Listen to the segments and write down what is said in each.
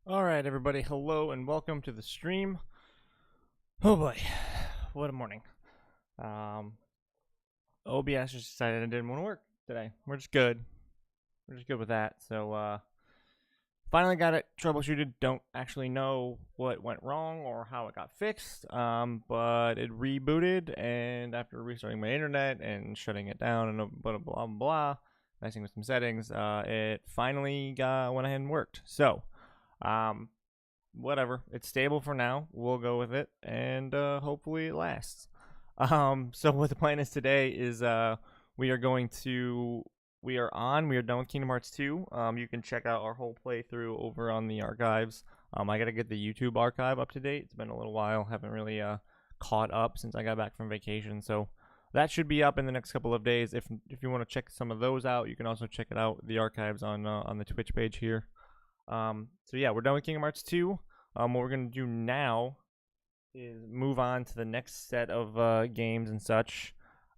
Alright, everybody, hello and welcome to the stream. Oh boy, what a morning. OBS just decided it didn't want to work today. We're just good. We're just good with that. So, finally got it troubleshooted. Don't actually know what went wrong or how it got fixed, but it rebooted, and after restarting my internet and shutting it down and blah, blah, blah, blah, messing with some settings, it finally went ahead and worked. So, whatever. It's stable for now. We'll go with it, and hopefully it lasts. So what the plan is today is we are done with Kingdom Hearts 2. You can check out our whole playthrough over on the archives. I gotta get the YouTube archive up to date. It's been a little while. Haven't really caught up since I got back from vacation, so that should be up in the next couple of days. If you want to check some of those out, you can also check it out, the archives on the Twitch page here. So yeah, we're done with Kingdom Hearts 2. What we're gonna do now is move on to the next set of games and such.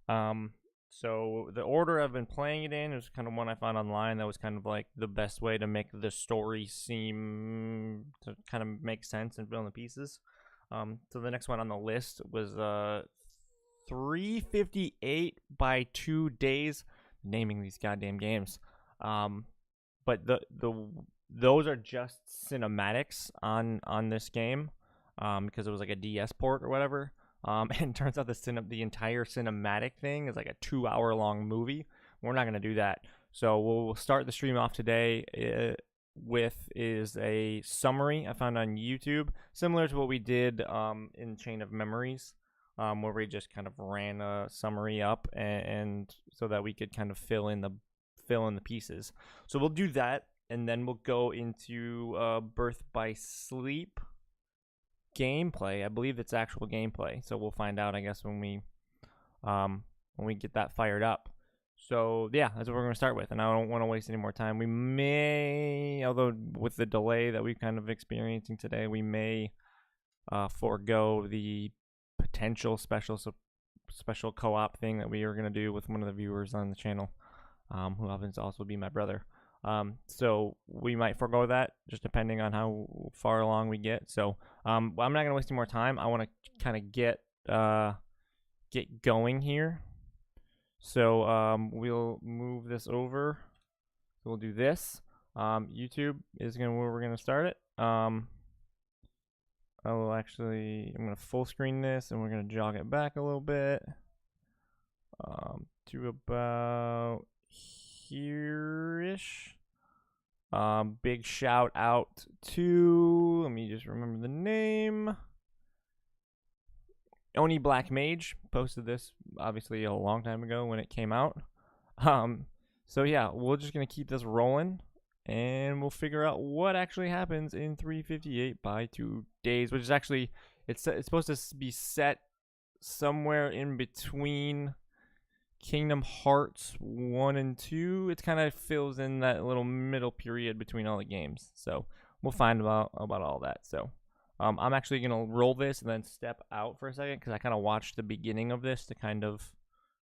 So the order I've been playing it in is kind of one I found online that was kind of like the best way to make the story seem to kind of make sense and fill in the pieces. So the next one on the list was 358 by 2 days. Naming these goddamn games. But those are just cinematics on this game, because it was like a DS port or whatever. And it turns out the entire cinematic thing is like a 2-hour long movie. We're not gonna do that. So we'll start the stream off today with a summary I found on YouTube, similar to what we did in Chain of Memories, where we just kind of ran a summary up and so that we could kind of fill in the pieces. So we'll do that. And then we'll go into Birth by Sleep gameplay. I believe it's actual gameplay, so we'll find out, I guess, when we get that fired up. So yeah, that's what we're gonna start with, and I don't want to waste any more time. We may, although with the delay that we're kind of experiencing today, we may forego the potential special co-op thing that we are gonna do with one of the viewers on the channel, who happens to also be my brother. So we might forego that just depending on how far along we get. So I'm not gonna waste any more time. I want to kind of get going here. So we'll move this over. We'll do this. YouTube is where we're gonna start it. I'm gonna full screen this, and we're gonna jog it back a little bit to about here-ish. Big shout out to, let me just remember the name, Oni Black Mage. Posted this obviously a long time ago when it came out. So yeah, we're just gonna keep this rolling, and we'll figure out what actually happens in 358 by 2 days, which is actually, it's supposed to be set somewhere in between Kingdom Hearts 1 and 2. It kind of fills in that little middle period between all the games. So we'll find about all that. So I'm actually going to roll this and then step out for a second, because I kind of watched the beginning of this to kind of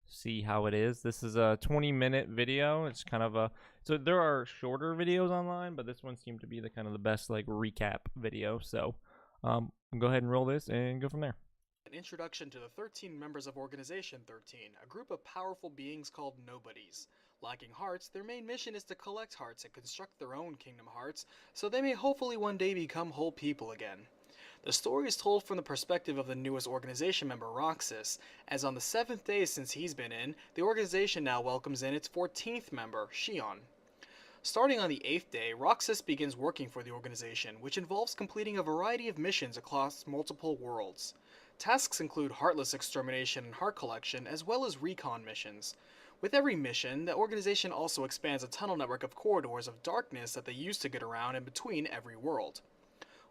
see how it is. This is a 20-minute video. It's kind of so there are shorter videos online, but this one seemed to be the kind of the best like recap video. So go ahead and roll this and go from there. An introduction to the 13 members of Organization 13, a group of powerful beings called Nobodies. Lacking hearts, their main mission is to collect hearts and construct their own Kingdom Hearts, so they may hopefully one day become whole people again. The story is told from the perspective of the newest organization member, Roxas, as on the 7th day since he's been in, the organization now welcomes in its 14th member, Xion. Starting on the 8th day, Roxas begins working for the organization, which involves completing a variety of missions across multiple worlds. Tasks include heartless extermination and heart collection, as well as recon missions. With every mission, the organization also expands a tunnel network of corridors of darkness that they use to get around in between every world.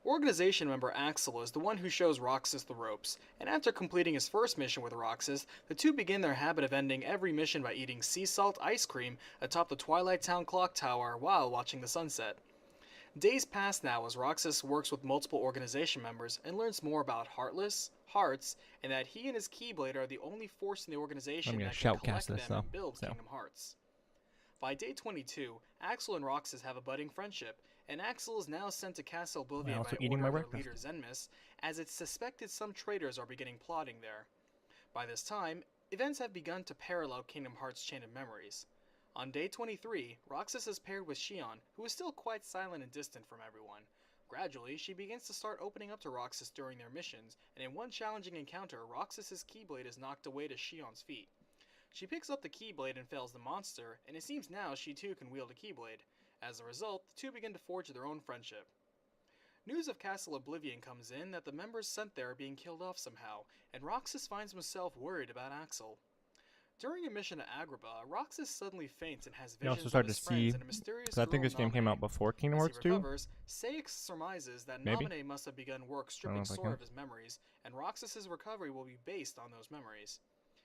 Organization member Axel is the one who shows Roxas the ropes, and after completing his first mission with Roxas, the two begin their habit of ending every mission by eating sea salt ice cream atop the Twilight Town clock tower while watching the sunset. Days pass now as Roxas works with multiple organization members and learns more about Hearts, and that he and his Keyblade are the only force in the organization that can collect them and build Kingdom Hearts. By day 22, Axel and Roxas have a budding friendship, and Axel is now sent to Castle I'm Oblivion by also eating order my of their breakfast. leader Zenmis, as it's suspected some traitors are beginning plotting there. By this time, events have begun to parallel Kingdom Hearts' chain of memories. On day 23, Roxas is paired with Xion, who is still quite silent and distant from everyone. Gradually, she begins to start opening up to Roxas during their missions, and in one challenging encounter, Roxas's Keyblade is knocked away to Xion's feet. She picks up the Keyblade and fells the monster, and it seems now she too can wield a Keyblade. As a result, the two begin to forge their own friendship. News of Castle Oblivion comes in that the members sent there are being killed off somehow, and Roxas finds himself worried about Axel. During a mission to Agrabah, Roxas suddenly faints and has You also visions of start to his see, friends and a mysterious because I think girl this game came Naminé. out before Kingdom As he Hearts 2. recovers, Saix surmises that Maybe? Naminé must have begun work I don't know stripping if I Sora can. of his memories, and Roxas's recovery will be based on those memories.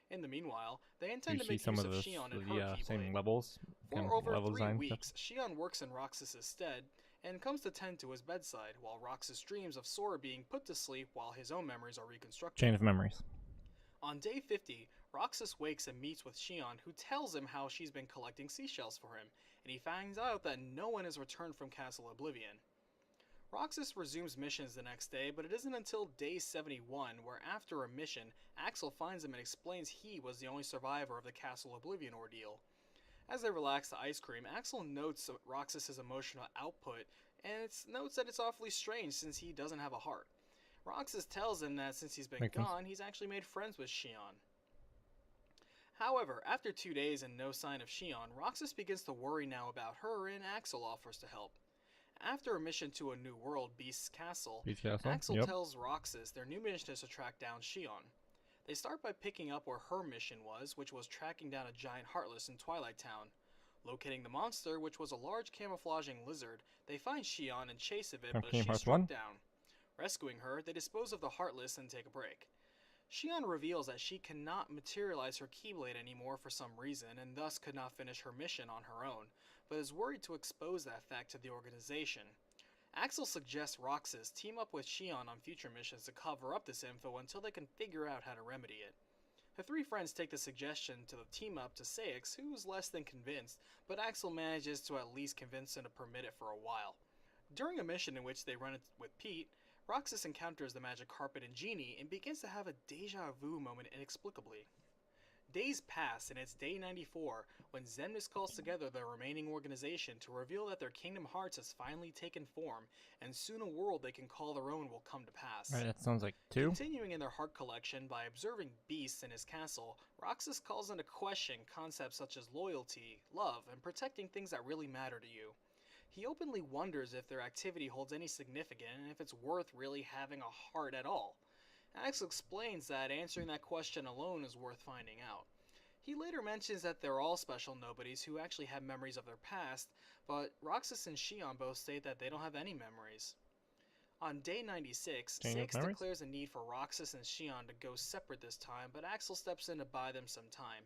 In the meanwhile, they You intend to see make some use of of the Xion and her same Keyblade. levels, kind For of over level 3 design stuff. weeks, Xion works in Roxas's stead and comes to tend to his bedside, while Roxas dreams of Sora being put to sleep while his own memories are reconstructed. Chain of memories. On day 50, Roxas wakes and meets with Xion, who tells him how she's been collecting seashells for him, and he finds out that no one has returned from Castle Oblivion. Roxas resumes missions the next day, but it isn't until day 71 where, after a mission, Axel finds him and explains he was the only survivor of the Castle Oblivion ordeal. As they relax to ice cream, Axel notes Roxas' emotional output, and notes that it's awfully strange since he doesn't have a heart. Roxas tells him that since he's been Makes sense. gone, he's actually made friends with Xion. However, after 2 days and no sign of Xion, Roxas begins to worry now about her, and Axel offers to help. After a mission to a new world, Beast's Castle, Beast Castle. Axel Yep. tells Roxas their new mission is to track down Xion. They start by picking up where her mission was, which was tracking down a giant Heartless in Twilight Town. Locating the monster, which was a large camouflaging lizard, they find Xion and chase of it, From but Kingdom she's Hearts struck 1. down. Rescuing her, they dispose of the Heartless and take a break. Xion reveals that she cannot materialize her Keyblade anymore for some reason, and thus could not finish her mission on her own, but is worried to expose that fact to the organization. Axel suggests Roxas team up with Xion on future missions to cover up this info until they can figure out how to remedy it. The three friends take the suggestion to team up to Saix, who is less than convinced, but Axel manages to at least convince him to permit it for a while. During a mission in which they run with Pete, Roxas encounters the magic carpet and Genie and begins to have a deja vu moment inexplicably. Days pass, and it's day 94 when Zenmis calls together the remaining organization to reveal that their Kingdom Hearts has finally taken form, and soon a world they can call their own will come to pass. Alright, that sounds like 2. Continuing in their heart collection by observing beasts in his castle, Roxas calls into question concepts such as loyalty, love, and protecting things that really matter to you. He openly wonders if their activity holds any significance and if it's worth really having a heart at all. Axel explains that answering that question alone is worth finding out. He later mentions that they're all special nobodies who actually have memories of their past, but Roxas and Xion both state that they don't have any memories. On day 96, Chain of Saix memories? declares a need for Roxas and Xion to go separate this time, but Axel steps in to buy them some time.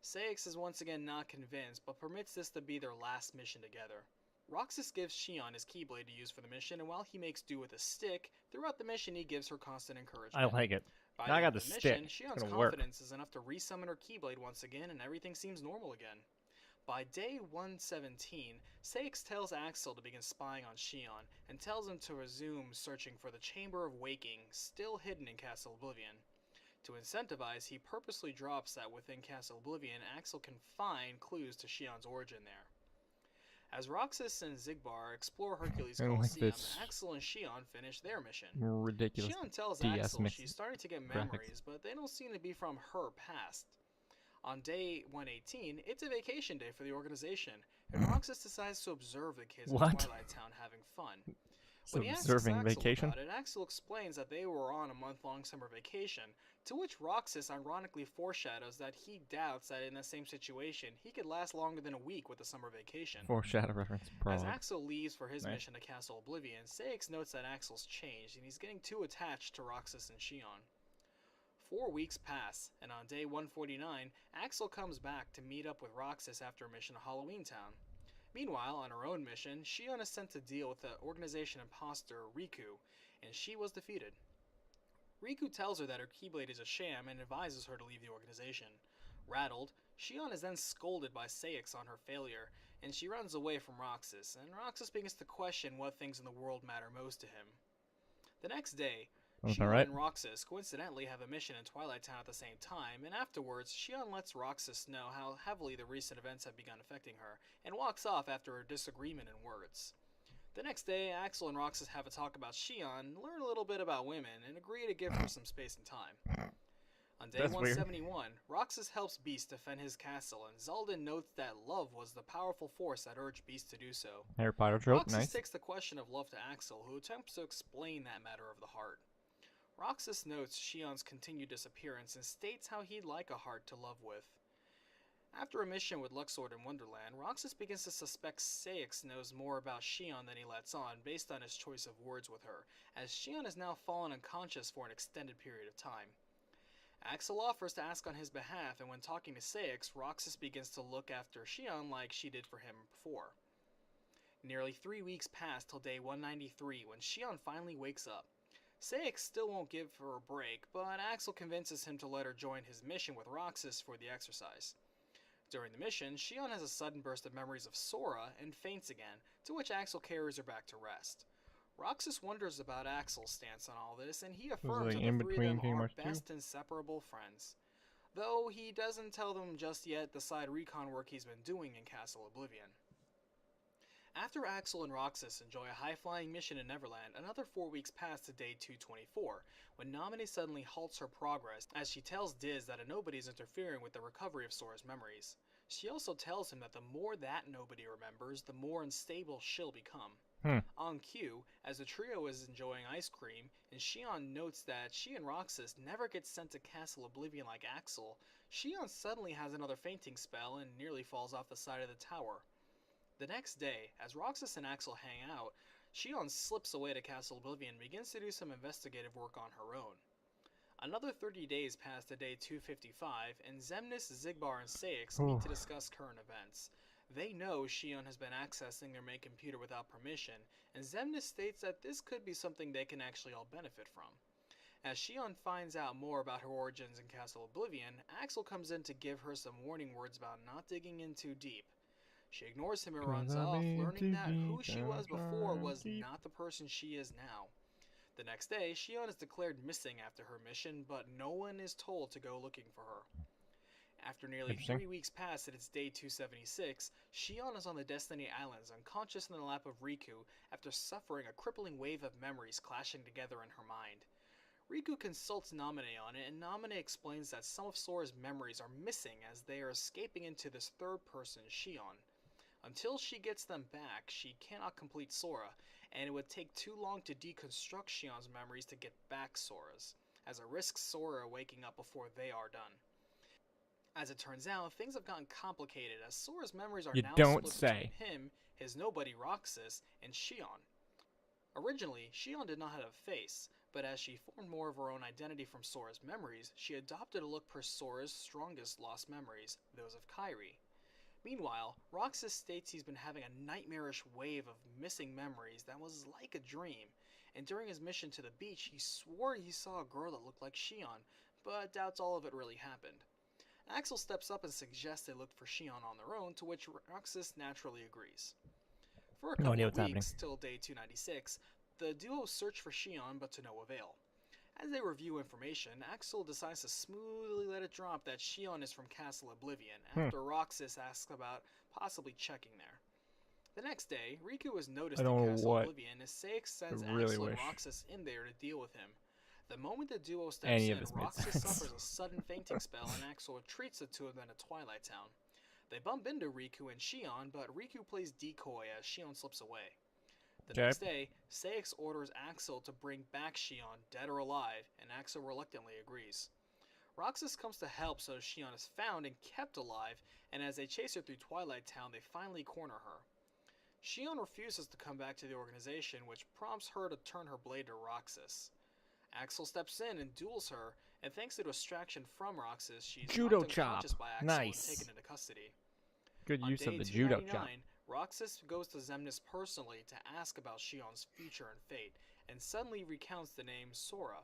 Saix is once again not convinced, but permits this to be their last mission together. Roxas gives Xion his Keyblade to use for the mission, and while he makes do with a stick, throughout the mission he gives her constant encouragement. I like it. By Now I the got end the of the stick. mission, It's Xion's gonna work. confidence is enough to resummon her Keyblade once again, and everything seems normal again. By day 117, Saix tells Axel to begin spying on Xion, and tells him to resume searching for the Chamber of Waking, still hidden in Castle Oblivion. To incentivize, he purposely drops that within Castle Oblivion, Axel can find clues to Xion's origin there. As Roxas and Xigbar explore Hercules I like Coliseum, this Axel and Xion finish their mission. ridiculous Xion tells DS Axel mix she's starting to get graphics. memories, but they don't seem to be from her past. On day 118, it's a vacation day for the organization, and Roxas decides to observe the kids in What? Twilight Town having fun. It's When he asks observing Axel vacation. about it, Axel explains that they were on a month-long summer vacation, to which Roxas ironically foreshadows that he doubts that in the same situation, he could last longer than a week with a summer vacation. Foreshadow reference. As Prologue. Axel leaves for his Nice. mission to Castle Oblivion, Saix notes that Axel's changed, and he's getting too attached to Roxas and Xion. 4 weeks pass, and on day 149, Axel comes back to meet up with Roxas after a mission to Halloween Town. Meanwhile, on her own mission, Xion is sent to deal with the organization imposter, Riku, and she was defeated. Riku tells her that her Keyblade is a sham and advises her to leave the organization. Rattled, Xion is then scolded by Saix on her failure, and she runs away from Roxas, and Roxas begins to question what things in the world matter most to him. The next day, All Shion right. and Roxas coincidentally have a mission in Twilight Town at the same time, and afterwards, Shion lets Roxas know how heavily the recent events have begun affecting her, and walks off after a disagreement in words. The next day, Axel and Roxas have a talk about Shion, learn a little bit about women, and agree to give her some space and time. On day That's weird. 171, Roxas helps Beast defend his castle, and Zaldin notes that love was the powerful force that urged Beast to do so. Harry Potter trope, Roxas nice. takes the question of love to Axel, who attempts to explain that matter of the heart. Roxas notes Shion's continued disappearance and states how he'd like a heart to love with. After a mission with Luxord in Wonderland, Roxas begins to suspect Saix knows more about Shion than he lets on based on his choice of words with her, as Shion has now fallen unconscious for an extended period of time. Axel offers to ask on his behalf, and when talking to Saix, Roxas begins to look after Shion like she did for him before. Nearly 3 weeks pass till day 193 when Shion finally wakes up. Saix still won't give her a break, but Axel convinces him to let her join his mission with Roxas for the exercise. During the mission, Shion has a sudden burst of memories of Sora and faints again, to which Axel carries her back to rest. Roxas wonders about Axel's stance on all this, and he affirms that the three of them are best inseparable friends. Though he doesn't tell them just yet the side recon work he's been doing in Castle Oblivion. After Axel and Roxas enjoy a high-flying mission in Neverland, another 4 weeks pass to day 224, when Naminé suddenly halts her progress as she tells Diz that a nobody is interfering with the recovery of Sora's memories. She also tells him that the more that nobody remembers, the more unstable she'll become. On cue, as the trio is enjoying ice cream, and Shion notes that she and Roxas never get sent to Castle Oblivion like Axel, Shion suddenly has another fainting spell and nearly falls off the side of the tower. The next day, as Roxas and Axel hang out, Shion slips away to Castle Oblivion and begins to do some investigative work on her own. Another 30 days pass to day 255, and Xemnas, Xigbar, and Saix meet to discuss current events. They know Shion has been accessing their main computer without permission, and Xemnas states that this could be something they can actually all benefit from. As Shion finds out more about her origins in Castle Oblivion, Axel comes in to give her some warning words about not digging in too deep. She ignores him and runs off, learning that who she was before was not the person she is now. The next day, Shion is declared missing after her mission, but no one is told to go looking for her. After nearly 3 weeks pass at its day 276, Shion is on the Destiny Islands, unconscious in the lap of Riku after suffering a crippling wave of memories clashing together in her mind. Riku consults Naminé on it, and Naminé explains that some of Sora's memories are missing as they are escaping into this third person, Shion. Until she gets them back, she cannot complete Sora, and it would take too long to deconstruct Shion's memories to get back Sora's, as it risks Sora waking up before they are done. As it turns out, things have gotten complicated as Sora's memories are now split between him, his nobody Roxas, and Shion. Originally, Shion did not have a face, but as she formed more of her own identity from Sora's memories, she adopted a look per Sora's strongest lost memories, those of Kairi. Meanwhile, Roxas states he's been having a nightmarish wave of missing memories that was like a dream, and during his mission to the beach, he swore he saw a girl that looked like Shion, but doubts all of it really happened. Axel steps up and suggests they look for Shion on their own, to which Roxas naturally agrees. For a couple of weeks, till day 296, the duo search for Shion, but to no avail. As they review information, Axel decides to smoothly let it drop that Shion is from Castle Oblivion, after Roxas asks about possibly checking there. The next day, Riku is noticed in Castle Oblivion as Saix sends Axel and Roxas in there to deal with him. The moment the duo steps in, Roxas suffers a sudden fainting spell and Axel retreats the two of them to Twilight Town. They bump into Riku and Shion, but Riku plays decoy as Shion slips away. The next day, Saix orders Axel to bring back Shion, dead or alive, and Axel reluctantly agrees. Roxas comes to help so Shion is found and kept alive, and as they chase her through Twilight Town, they finally corner her. Shion refuses to come back to the organization, which prompts her to turn her blade to Roxas. Axel steps in and duels her, and thanks to a distraction from Roxas, she's knocked unconscious by Axel and taken into custody. Good use of the judo chop. Roxas goes to Xemnas personally to ask about Shion's future and fate, and suddenly recounts the name Sora.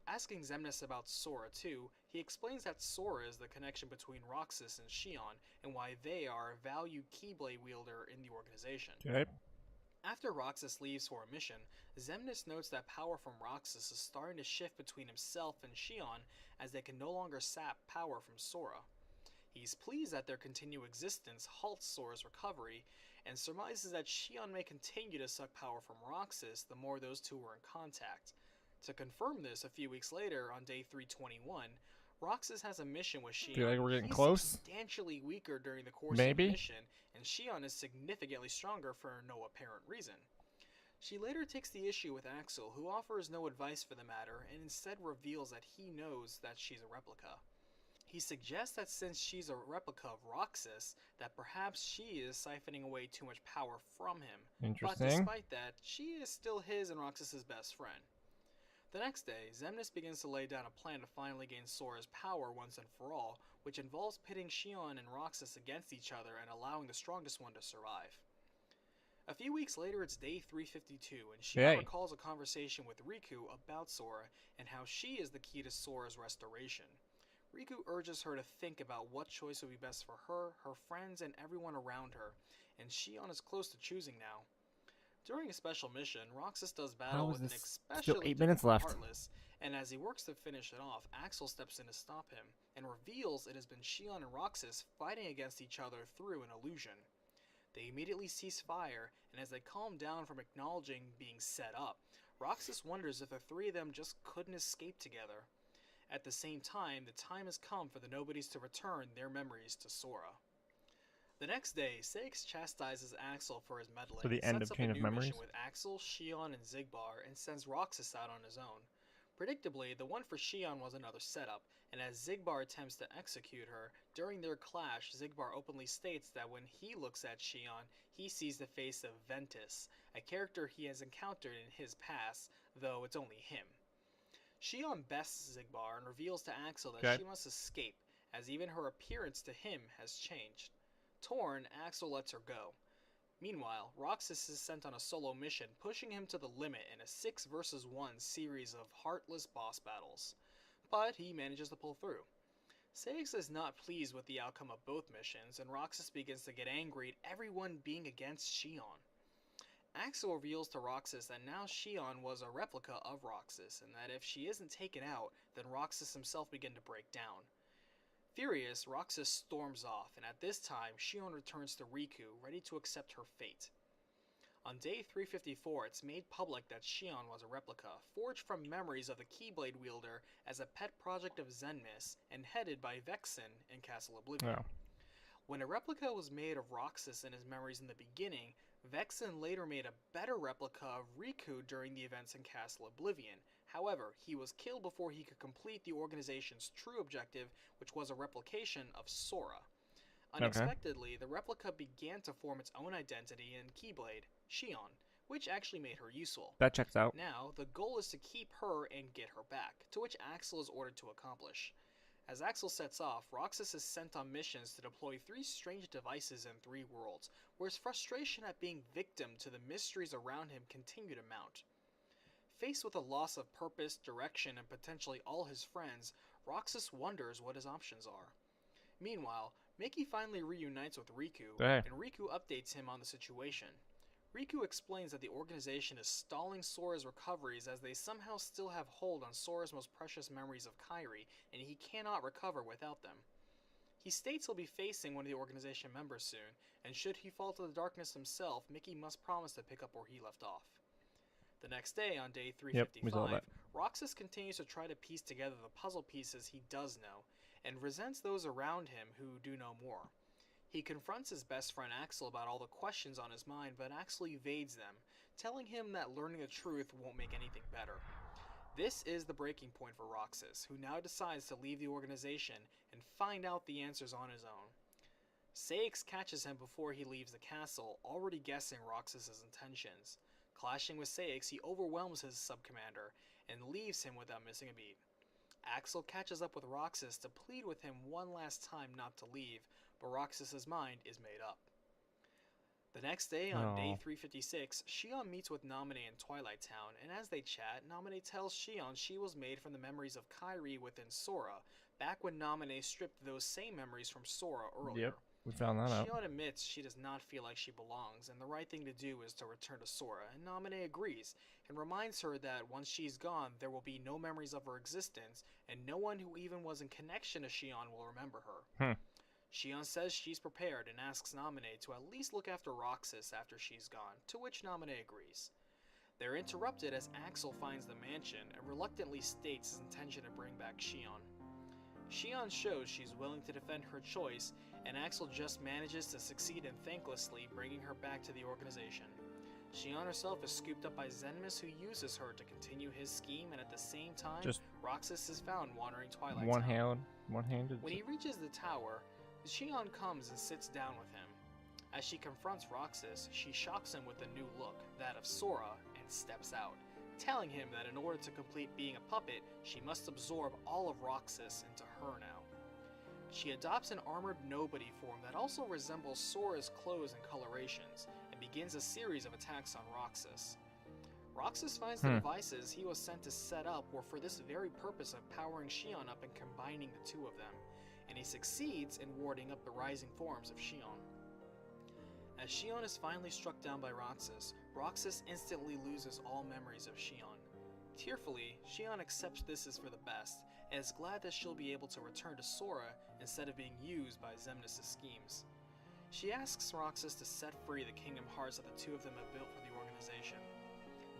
Asking Xemnas about Sora too, He explains that Sora is the connection between Roxas and Shion and why they are a valued Keyblade wielder in the organization. Okay. After Roxas leaves for a mission, Xemnas notes that power from Roxas is starting to shift between himself and Shion as they can no longer sap power from Sora. He's pleased that their continued existence halts Sora's recovery, and surmises that Shion may continue to suck power from Roxas the more those two were in contact. To confirm this, a few weeks later, on day 321, Roxas has a mission with Shion. Feel like we're getting He's close? substantially weaker during the course Maybe? of the mission, and Shion is significantly stronger for no apparent reason. She later takes the issue with Axel, who offers no advice for the matter, and instead reveals that he knows that she's a replica. He suggests that since she's a replica of Roxas, that perhaps she is siphoning away too much power from him. But Interesting. despite that, she is still his and Roxas' best friend. The next day, Xemnas begins to lay down a plan to finally gain Sora's power once and for all, which involves pitting Shion and Roxas against each other and allowing the strongest one to survive. A few weeks later, it's day 352, and Shion recalls a conversation with Riku about Sora and how she is the key to Sora's restoration. Riku urges her to think about what choice would be best for her, her friends, and everyone around her, and Shion is close to choosing now. During a special mission, Roxas does battle with an especially Heartless, and as he works to finish it off, Axel steps in to stop him, and reveals it has been Shion and Roxas fighting against each other through an illusion. They immediately cease fire, and as they calm down from acknowledging being set up, Roxas wonders if the three of them just couldn't escape together. At the same time, the time has come for the Nobodies to return their memories to Sora. The next day, Saix chastises Axel for his meddling, So the end sets of up a Chain of new Memories? mission with Axel, Shion, and Xigbar, and sends Roxas out on his own. Predictably, the one for Shion was another setup, and as Xigbar attempts to execute her, during their clash, Xigbar openly states that when he looks at Shion, he sees the face of Ventus, a character he has encountered in his past, though it's only him. Shion bests Xigbar and reveals to Axel that she must escape, as even her appearance to him has changed. Torn, Axel lets her go. Meanwhile, Roxas is sent on a solo mission, pushing him to the limit in a 6 vs 1 series of heartless boss battles. But he manages to pull through. Saix is not pleased with the outcome of both missions, and Roxas begins to get angry at everyone being against Shion. Axel reveals to Roxas that now Shion was a replica of Roxas, and that if she isn't taken out, then Roxas himself begin to break down. Furious, Roxas storms off, and at this time, Shion returns to Riku, ready to accept her fate. On day 354, it's made public that Shion was a replica, forged from memories of the Keyblade wielder as a pet project of Xemnas, and headed by Vexen in Castle Oblivion. When a replica was made of Roxas in his memories in the beginning, Vexen later made a better replica of Riku during the events in Castle Oblivion. However, he was killed before he could complete the organization's true objective, which was a replication of Sora. Unexpectedly, the replica began to form its own identity in Keyblade, Shion, which actually made her useful. That checks out. Now, the goal is to keep her and get her back, to which Axel is ordered to accomplish. As Axel sets off, Roxas is sent on missions to deploy 3 strange devices in 3 worlds, where his frustration at being victim to the mysteries around him continue to mount. Faced with a loss of purpose, direction, and potentially all his friends, Roxas wonders what his options are. Meanwhile, Mickey finally reunites with Riku, and Riku updates him on the situation. Riku explains that the organization is stalling Sora's recoveries as they somehow still have hold on Sora's most precious memories of Kairi, and he cannot recover without them. He states he'll be facing one of the organization members soon, and should he fall to the darkness himself, Mickey must promise to pick up where he left off. The next day, on day 355, Roxas continues to try to piece together the puzzle pieces he does know, and resents those around him who do know more. He confronts his best friend Axel about all the questions on his mind, but Axel evades them, telling him that learning the truth won't make anything better. This is the breaking point for Roxas, who now decides to leave the organization and find out the answers on his own. Saix catches him before he leaves the castle, already guessing Roxas' intentions. Clashing with Saix, he overwhelms his sub-commander and leaves him without missing a beat. Axel catches up with Roxas to plead with him one last time not to leave, but Roxas' mind is made up. The next day, on day 356, Shion meets with Naminé in Twilight Town, and as they chat, Naminé tells Shion she was made from the memories of Kairi within Sora, back when Naminé stripped those same memories from Sora earlier. Yep, we found that out. Shion admits she does not feel like she belongs, and the right thing to do is to return to Sora, and Naminé agrees, and reminds her that once she's gone, there will be no memories of her existence, and no one who even was in connection to Shion will remember her. Shion says she's prepared and asks Naminé to at least look after Roxas after she's gone, to which Naminé agrees. They're interrupted as Axel finds the mansion and reluctantly states his intention to bring back Shion. Shion shows she's willing to defend her choice, and Axel just manages to succeed in thanklessly bringing her back to the organization. Shion herself is scooped up by Zenmus, who uses her to continue his scheme, and at the same time, Roxas is found wandering Twilight Town. One-handed. When he reaches the tower, Shion comes and sits down with him. As she confronts Roxas, she shocks him with a new look, that of Sora, and steps out, telling him that in order to complete being a puppet, she must absorb all of Roxas into her now. She adopts an armored nobody form that also resembles Sora's clothes and colorations, and begins a series of attacks on Roxas. Roxas finds the devices he was sent to set up were for this very purpose of powering Shion up and combining the two of them, and he succeeds in warding up the rising forms of Shion. As Shion is finally struck down by Roxas, Roxas instantly loses all memories of Shion. Tearfully, Shion accepts this is for the best, and is glad that she'll be able to return to Sora instead of being used by Xemnas' schemes. She asks Roxas to set free the Kingdom Hearts that the two of them have built for the organization.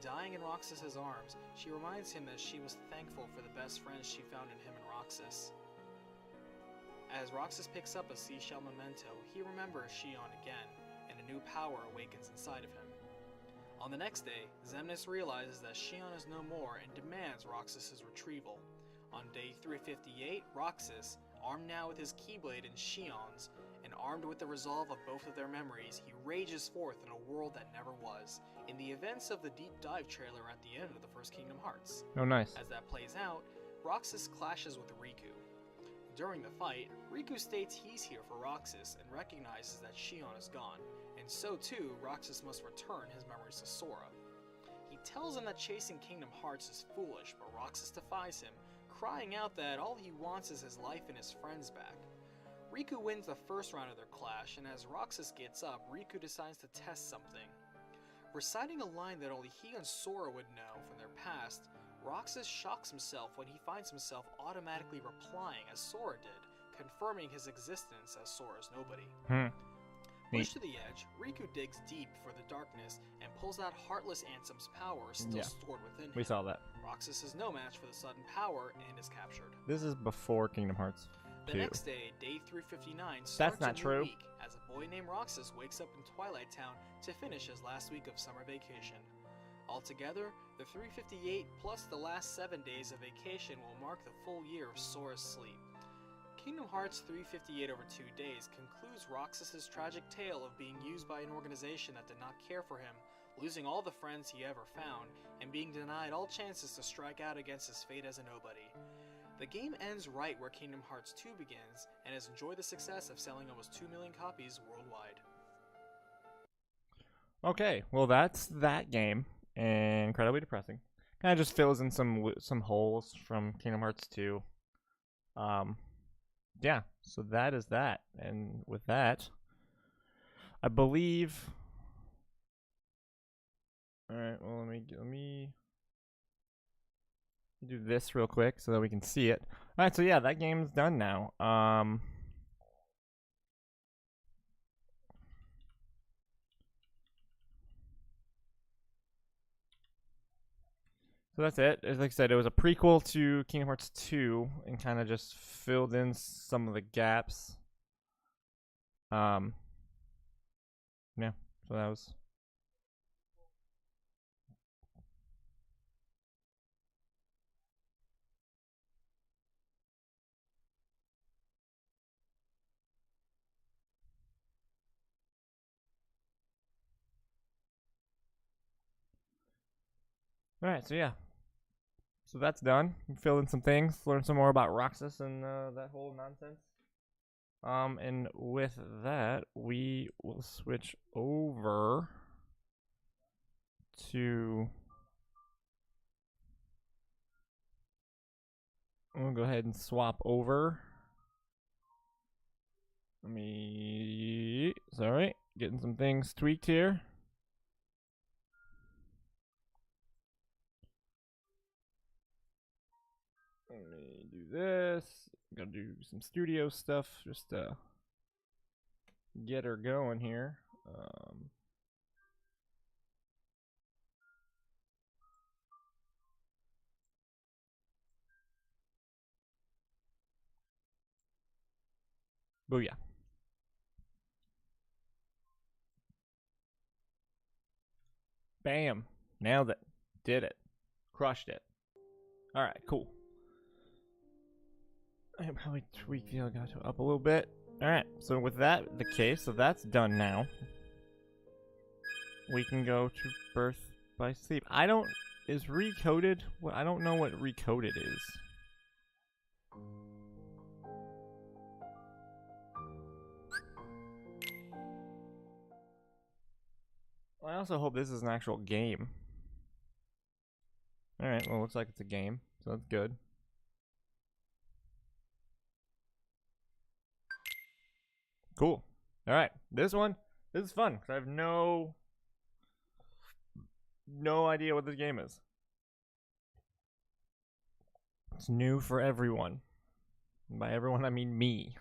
Dying in Roxas' arms, she reminds him that she was thankful for the best friends she found in him and Roxas. As Roxas picks up a seashell memento, he remembers Shion again, and a new power awakens inside of him. On the next day, Xemnas realizes that Shion is no more and demands Roxas' retrieval. On day 358, Roxas, armed now with his Keyblade and Shion's, and armed with the resolve of both of their memories, he rages forth in a world that never was, in the events of the deep dive trailer at the end of the first Kingdom Hearts. Oh, nice. As that plays out, Roxas clashes with Riku. During the fight, Riku states he's here for Roxas and recognizes that Shion is gone, and so too, Roxas must return his memories to Sora. He tells him that chasing Kingdom Hearts is foolish, but Roxas defies him, crying out that all he wants is his life and his friends back. Riku wins the first round of their clash, and as Roxas gets up, Riku decides to test something. Reciting a line that only he and Sora would know from their past, Roxas shocks himself when he finds himself automatically replying as Sora did, confirming his existence as Sora's nobody. Pushed to the edge, Riku digs deep for the darkness and pulls out Heartless Ansem's power still stored within him. We saw that. Roxas is no match for the sudden power and is captured. This is before Kingdom Hearts 2. The next day, day 359, starts That's not a new true. week as a boy named Roxas wakes up in Twilight Town to finish his last week of summer vacation. Altogether, the 358 plus the last 7 days of vacation will mark the full year of Sora's sleep. Kingdom Hearts 358 over 2 days concludes Roxas' tragic tale of being used by an organization that did not care for him, losing all the friends he ever found, and being denied all chances to strike out against his fate as a nobody. The game ends right where Kingdom Hearts 2 begins, and has enjoyed the success of selling almost 2 million copies worldwide. Okay, well that's that game. And incredibly depressing. Kind of just fills in some holes from Kingdom Hearts 2. Yeah, so that is that. And with that, I believe. All right, well let me do this real quick so that we can see it. All right, so yeah, that game's done now. So that's it. As like I said, it was a prequel to Kingdom Hearts 2 and kind of just filled in some of the gaps. Yeah, so that was. Alright, so yeah. So that's done. We filled in some things, learned some more about Roxas and that whole nonsense. And with that, we will switch over to I'm gonna go ahead and swap over. Sorry, getting some things tweaked here. Let me do this. Gotta do some studio stuff just to get her going here. Booyah. Bam. Nailed it. Did it. Crushed it. Alright, cool. I can probably tweak the Elgato up a little bit. Alright, so with that the case, so that's done now. We can go to birth by sleep. Is recoded? Well, I don't know what recoded is. I also hope this is an actual game. Alright, well, looks like it's a game, so that's good. Cool. Alright, this is fun, because I have no idea what this game is. It's new for everyone. And by everyone, I mean me.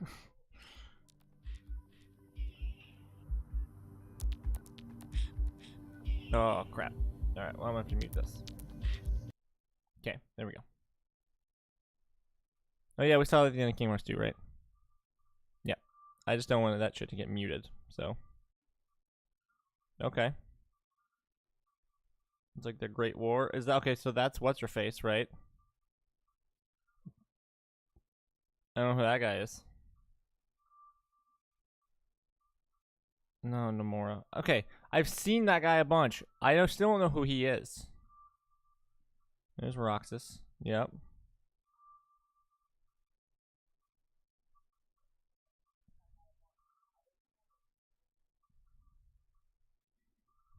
Oh, crap. Alright, well, I'm gonna have to mute this. Okay, there we go. Oh yeah, we saw that at the end of Kingdom Hearts 2, right? Yeah. I just don't want that shit to get muted, so. Okay. It's like the Great War. Is that okay, so that's what's her face, right? I don't know who that guy is. No, Nomura. Okay, I've seen that guy a bunch. I still don't know who he is. There's Roxas. Yep.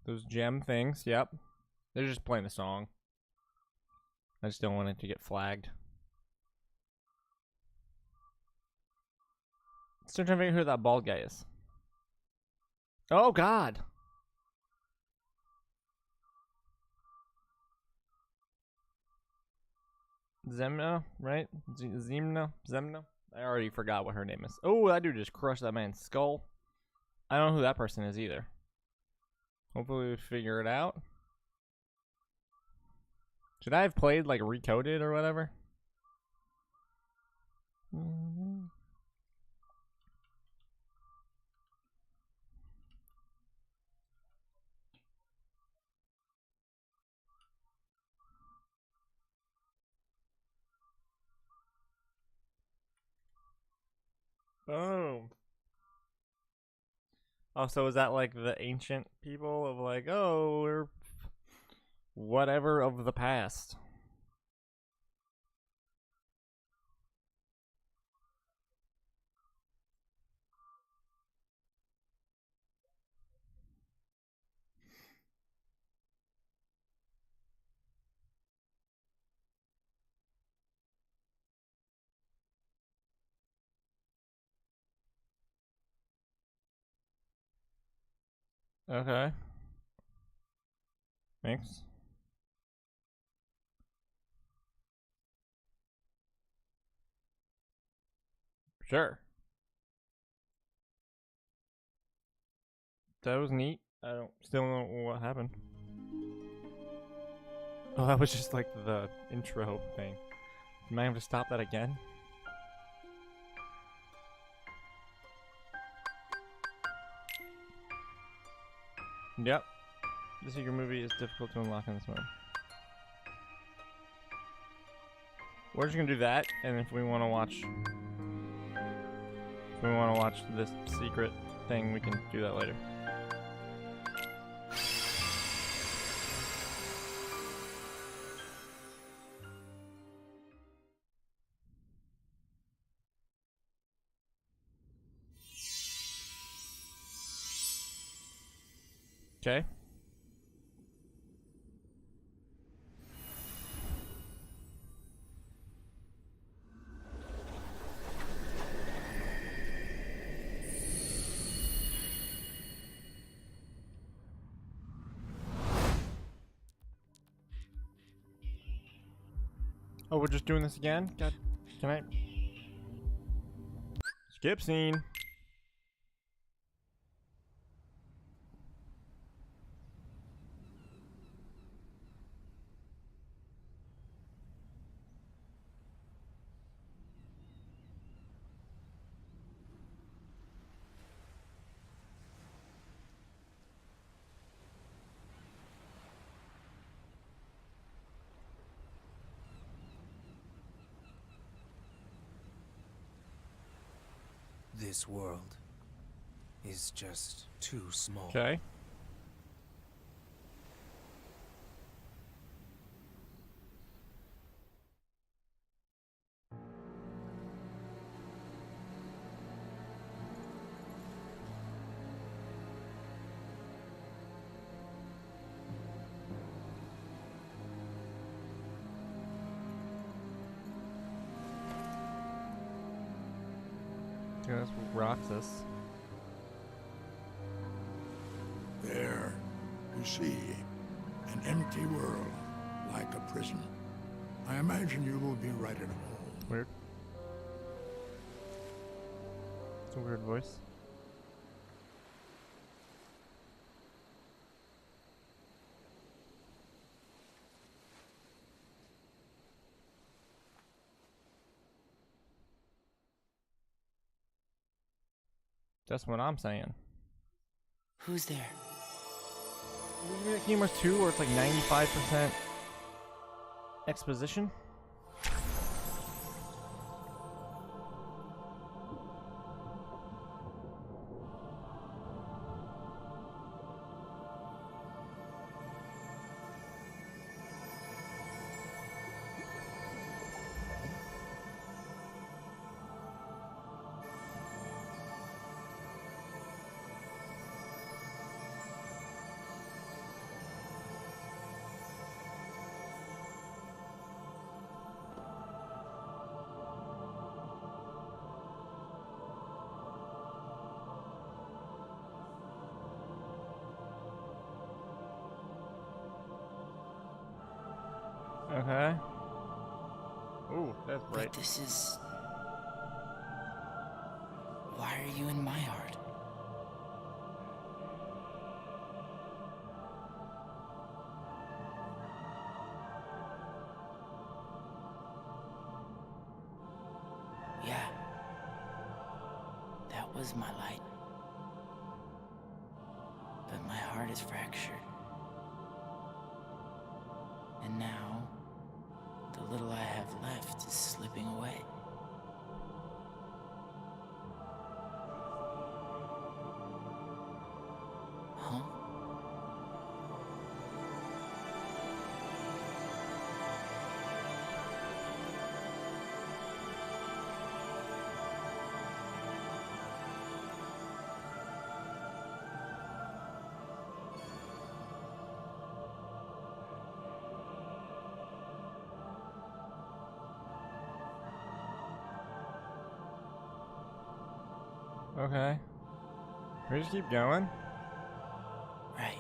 Those gem things. Yep. They're just playing a song. I just don't want it to get flagged. Still trying to figure out who that bald guy is. Oh, God. Zemna, right? Zemna? I already forgot what her name is. Oh, that dude just crushed that man's skull. I don't know who that person is either. Hopefully we figure it out. Should I have played like Recoded or whatever? Oh. Oh, so is that like the ancient people of like, oh, we're whatever of the past? Okay. Thanks. Sure. That was neat. I don't still know what happened. Oh, that was just like the intro thing. Am I have to stop that again? Yep. The secret movie is difficult to unlock in this mode. We're just gonna do that, and if we want to watch, this secret thing, we can do that later. Okay. Oh, we're just doing this again? God, can I? Skip scene. This world is just too small. Okay. Yeah, that's Roxas. There, you see, an empty world, like a prison. I imagine you will be right at home. Weird. It's a weird voice. That's what I'm saying. Who's there? Maybe that game was 2 where it's like 95% exposition. Okay. Ooh, that's bright. But this is... Why are you in my heart? Yeah. That was my light. But my heart is fractured. And now, the little I have left is slipping away. Huh? Okay. We just keep going? Right.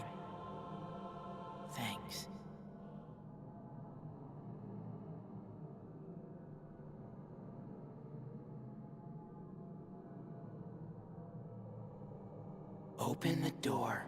Thanks. Open the door.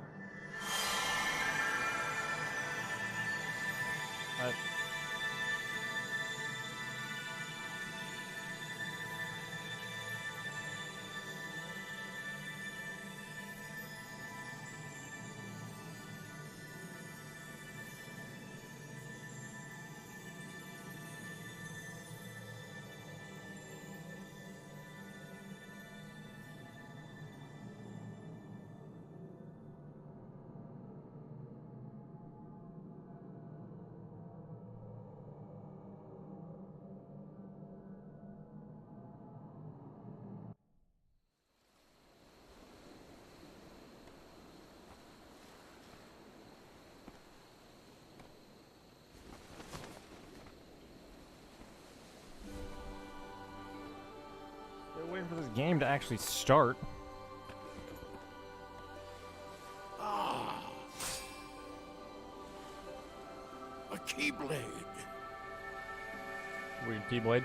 Still waiting for this game to actually start. A keyblade. weird Keyblade.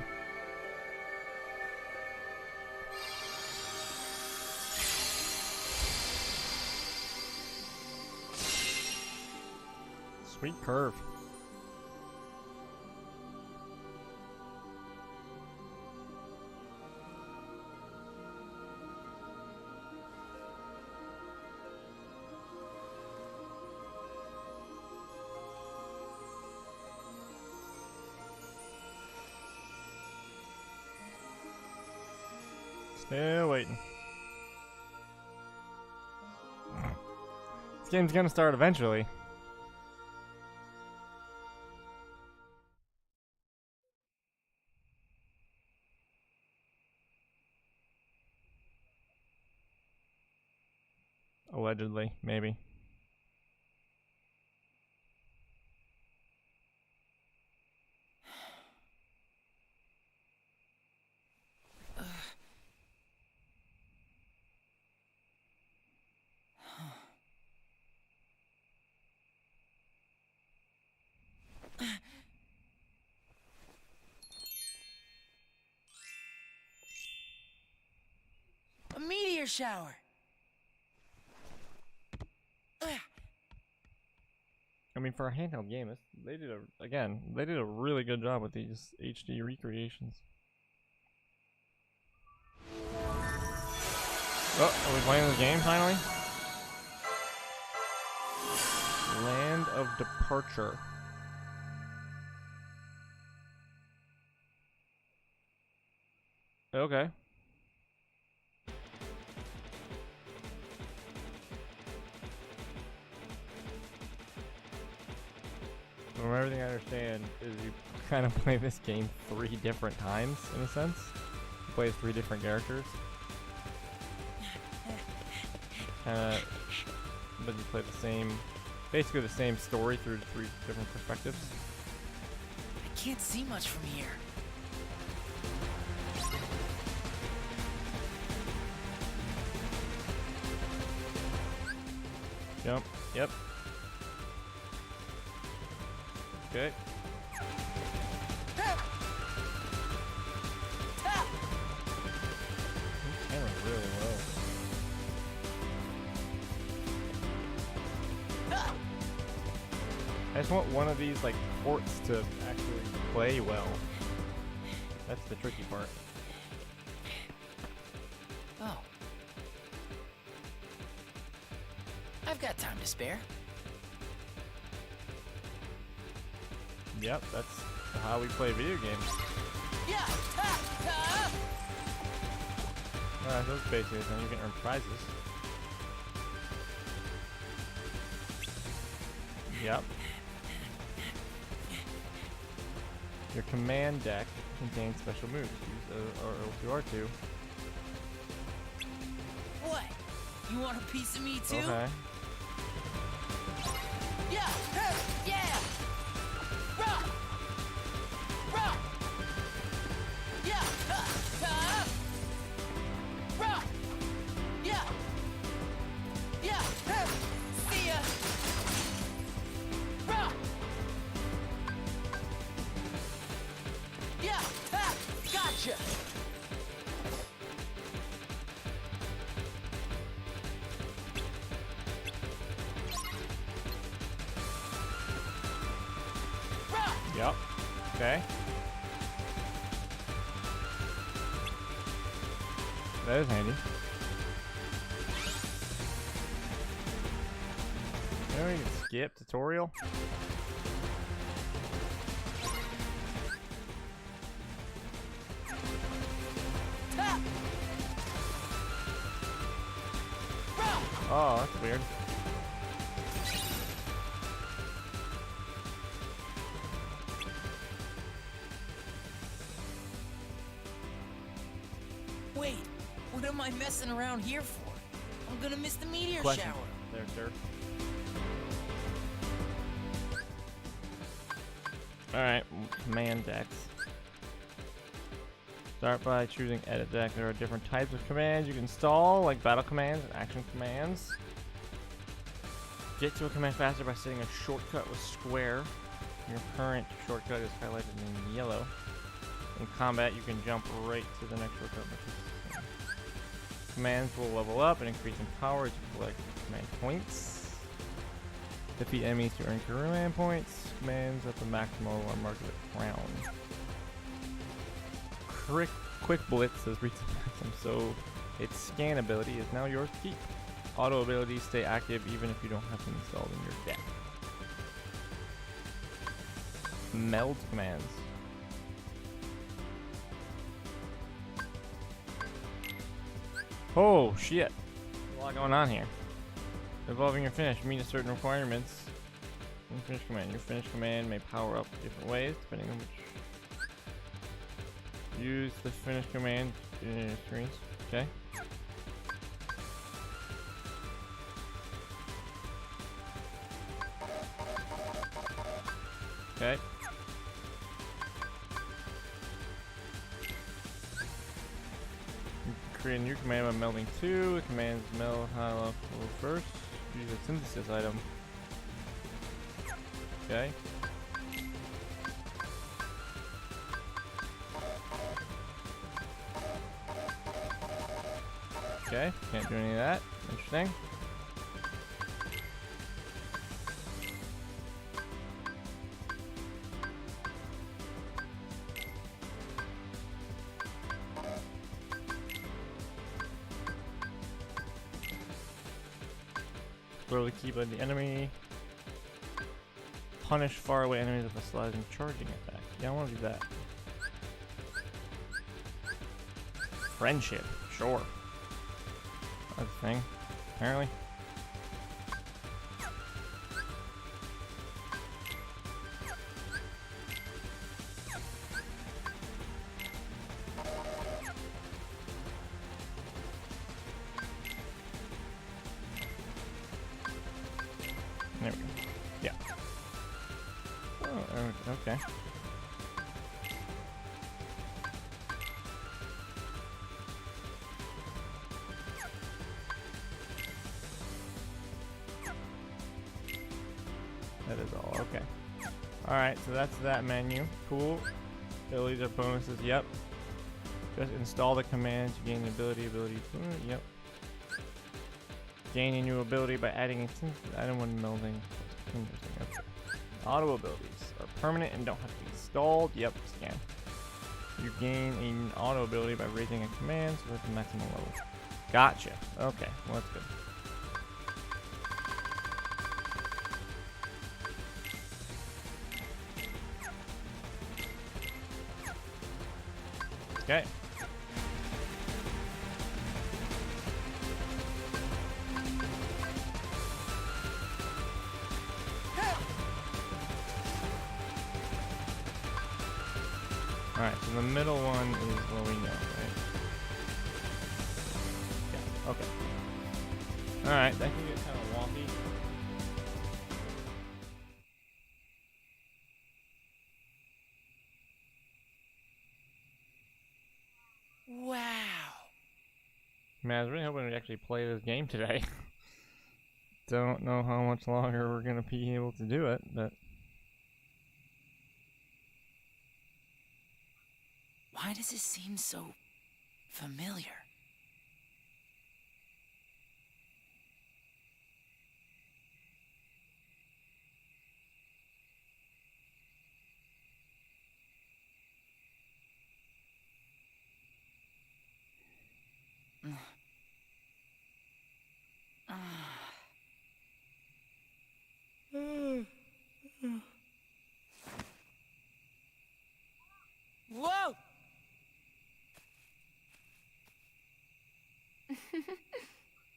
Sweet curve. Still waiting. This game's gonna start eventually. Allegedly, maybe. A meteor shower. I mean, for a handheld game, they did a really good job with these HD recreations. Oh, are we playing this game finally? Land of Departure. Okay. From everything I understand, is you kind of play this game 3 different times, in a sense. You play as 3 different characters. But you play basically the same story through 3 different perspectives. I can't see much from here. Jump. Yep. Okay. Camera really low. I just want one of these like ports to actually play well. That's the tricky part. Oh. I've got time to spare. Yep, that's how we play video games. Yeah. Alright, that's basically it. Then you can earn prizes. Yep. Your command deck contains special moves. Use R2. What? You want a piece of me too? Okay. Yeah. Yeah. Rock. Rock. Yeah. Rock. Yeah. Yeah. See ya. Rock. Yeah. Gotcha. Yep. Okay. That is handy. There we can skip tutorial. Oh, that's weird. Wait, what am I messing around here for? I'm gonna miss the meteor Question. shower. There, sir. Alright, command decks. Start by choosing edit deck. There are different types of commands you can install, like battle commands and action commands. Get to a command faster by setting a shortcut with square. Your current shortcut is highlighted in yellow. In combat, you can jump right to the next shortcut. Commands will level up and increase in power as you collect command points. Defeat enemies to earn command points. Commands at the maximum are marked with a crown. Quick Blitz has reached the maximum, so its scan ability is now yours to keep. Auto abilities stay active even if you don't have them installed in your deck. Meld commands. Oh shit. There's a lot going on here. Evolving your finish. Meet certain requirements. Finish command. Your finish command may power up different ways depending on which. Use the finish command in your screens. Okay. Okay. Create a new command by melding two. The commands meld high level first. Use a synthesis item. Okay. Okay, can't do any of that. Interesting. Throw the key by the enemy. Punish faraway enemies with a sliding charging attack. Yeah, I want to do that. Friendship, sure. That's a thing, apparently. There we go. Yeah. Oh, okay. That is all. Okay. Alright, so that's that menu. Cool. Abilities or bonuses. Yep. Just install the commands. You gain the ability. Yep. Gain a new ability by adding a synthesis item when melding. Interesting. Okay. Auto abilities are permanent and don't have to be installed. Yep. Scan. You gain an auto ability by raising a command so that's the maximum level. Gotcha. Okay. Well, that's good. Okay. Alright, so the middle one is what we know, right? Yeah, okay. Alright, that can get kind of wonky. Wow. Man, I was really hoping we'd actually play this game today. Don't know how much longer we're gonna be able to do it, but Why does it seem so familiar? Whoa!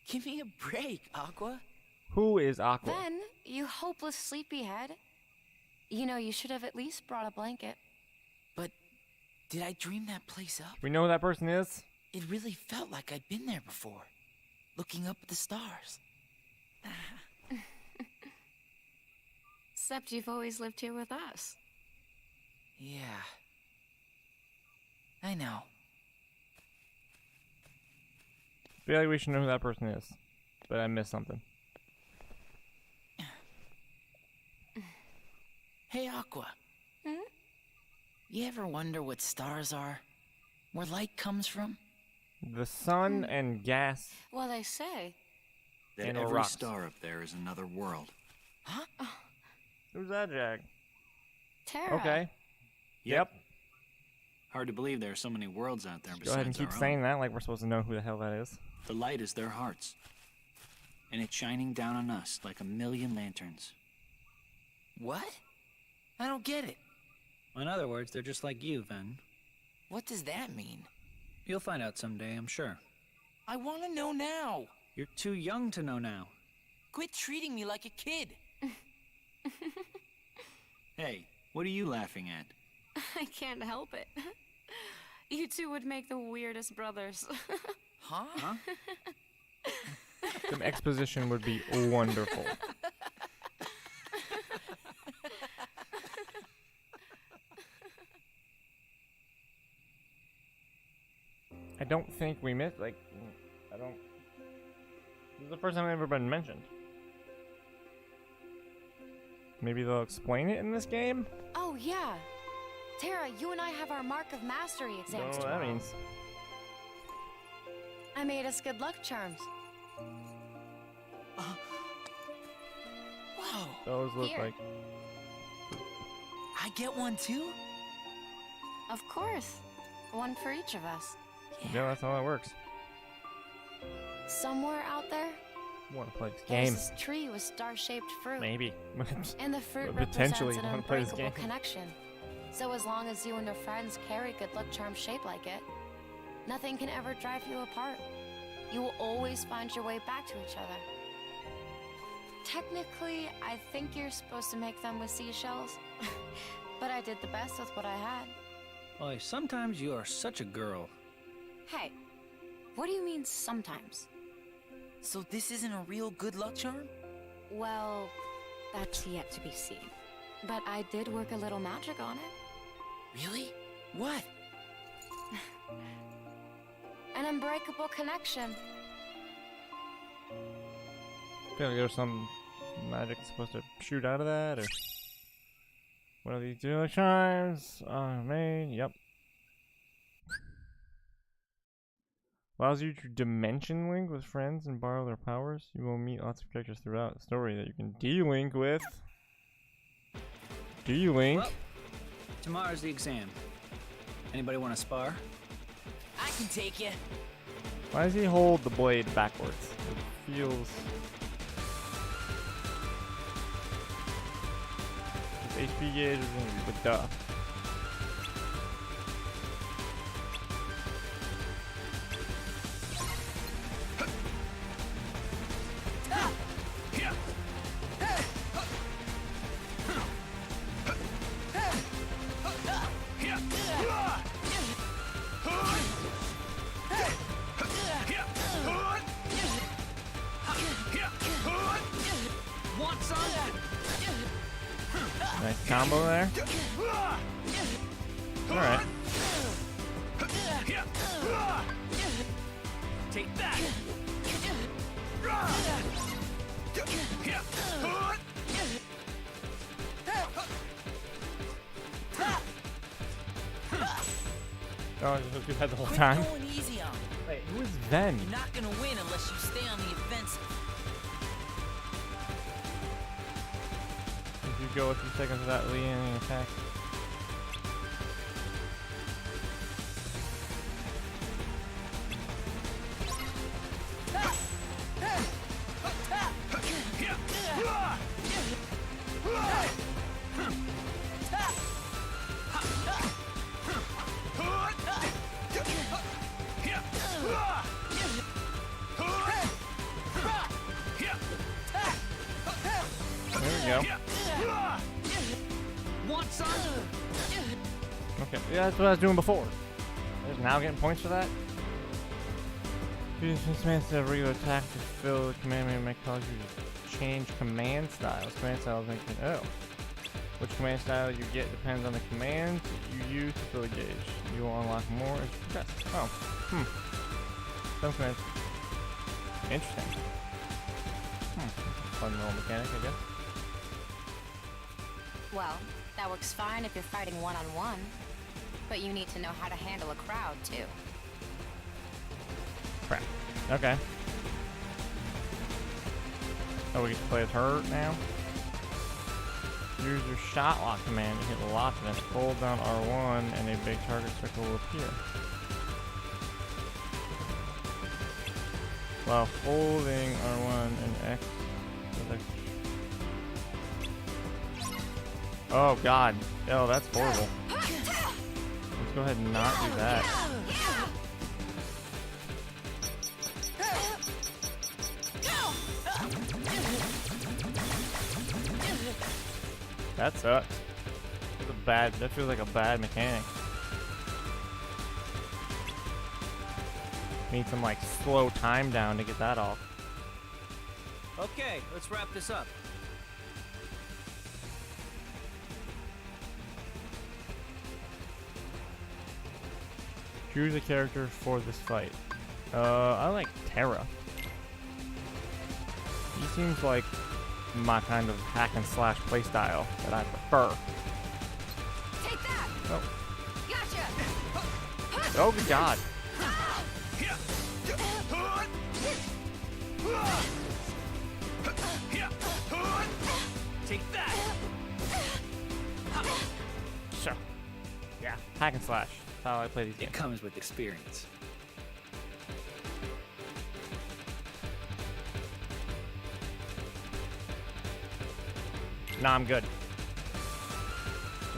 Give me a break, Aqua. who is Aqua? Ben, you hopeless sleepyhead. You know, you should have at least brought a blanket. But did I dream that place up? We know who that person is? It really felt like I'd been there before, looking up at the stars. Except you've always lived here with us. Yeah. I know. Feel like we should know who that person is, but I missed something. Hey, Aqua. Hmm? You ever wonder what stars are? Where light comes from? The sun and gas. Well, they say. That And every rocks. star up there is another world. Huh? Who's that, Jack? Tara. Okay. Yep. Hard to believe there are so many worlds out there Go besides ahead and keep our saying own. that like we're supposed to know who the hell that is. The light is their hearts. And it's shining down on us like a million lanterns. What? I don't get it. In other words, they're just like you, Ven. What does that mean? You'll find out someday, I'm sure. I want to know now. You're too young to know now. Quit treating me like a kid. Hey, what are you laughing at? I can't help it. You two would make the weirdest brothers. Huh? Some exposition would be wonderful. I don't think we missed, like, I don't... This is the first time I've ever been mentioned. Maybe they'll explain it in this game? Oh, yeah. Tara, you and I have our Mark of Mastery Don't exams know what that tomorrow. means. I made us good luck charms. Whoa. Those look Here. like... I get one too? Of course. One for each of us. Yeah, that's how it works. Somewhere out there, Want to play this there's game? this tree with star-shaped fruit. Maybe. And the fruit But potentially represents an wanna play this unbreakable game. connection. So as long as you and your friends carry good luck charms shaped like it, nothing can ever drive you apart. You will always find your way back to each other. Technically, I think you're supposed to make them with seashells, but I did the best with what I had. Boy, sometimes you are such a girl. Hey, what do you mean sometimes? So this isn't a real good luck charm? Well, that's yet to be seen. But I did work a little magic on it. Really? What? An unbreakable connection. Feel like there's some magic supposed to shoot out of that, or... What are these dual charms? Man, yep. Allows you to dimension link with friends and borrow their powers. You will meet lots of characters throughout the story that you can de-link with. De-link? Well, tomorrow's the exam. Anybody want to spar? I can take you. Why does he hold the blade backwards? It feels... His HP gauge is gonna be the duh. Want some? Nice combo there. Alright. Take that! Oh, just do that the whole Quit time. going easy on me. Wait, who is Ven? You're not gonna win unless you stay on the offensive. If you go a few seconds without leading any attack. There we go. Want some? Okay, yeah, that's what I was doing before. There's now getting points for that. Use this command instead of regular attack to fill the command may cause you to change command styles. Command styles make it. Oh. Which command style you get depends on the command you use to fill the gauge. You will unlock more as you progress. Oh. Some commands. Interesting. Fun little mechanic, I guess. Well, that works fine if you're fighting one-on-one. But you need to know how to handle a crowd, too. Crap. Okay. Oh, we get to play as her now? Use your shot lock command to hit the lock and then hold down R1 and a big target circle will appear. While holding R1 and X. Oh god. Oh, that's horrible. Let's go ahead and not do that. That sucks. That feels like a bad mechanic. Need some like slow time down to get that off. Okay, let's wrap this up. Choose a character for this fight. I like Terra. He seems like my kind of hack and slash playstyle that I prefer. Take that! Oh, Gotcha! oh good god. Take that! Sure. Yeah, hack and slash. That's how I play these It games. comes with experience. Nah, I'm good.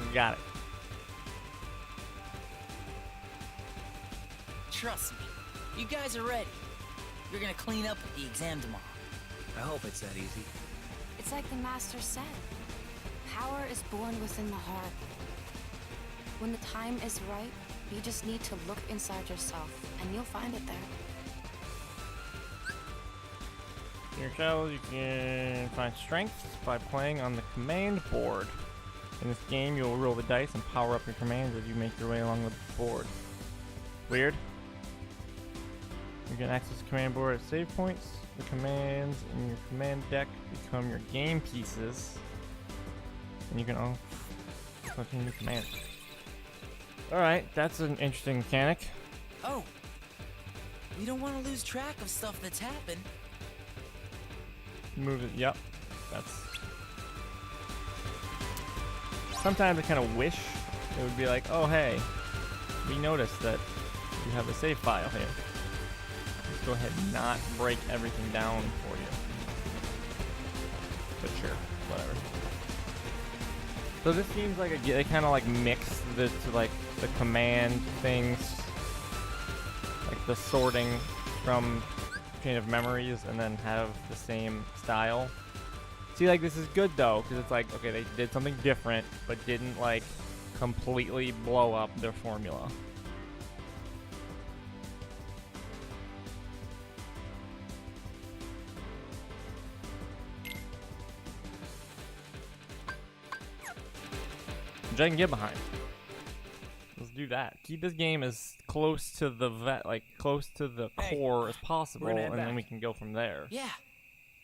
We got it. Trust me, you guys are ready. You're gonna clean up at the exam tomorrow. I hope it's that easy. It's like the Master said. Power is born within the heart. When the time is right, you just need to look inside yourself, and you'll find it there. In your shells, you can find strengths by playing on the command board. In this game, you'll roll the dice and power up your commands as you make your way along the board. Weird. You can access the command board at save points. The commands in your command deck become your game pieces, and you can all continue commands. Alright, that's an interesting mechanic. Oh, we don't want to lose track of stuff that's happened. Move it, yep. That's... Sometimes I kind of wish it would be like, oh hey, we noticed that you have a save file here. Let's go ahead and not break everything down for you. But sure, whatever. So this seems like they kind of like mix the like the command things, like the sorting from Chain of Memories, and then have the same style. See, like this is good though, because it's like okay, they did something different, but didn't like completely blow up their formula. Which I can get behind. Let's do that. Keep this game as close to the close to the core as possible, gonna and head then back. we can go from there. Yeah,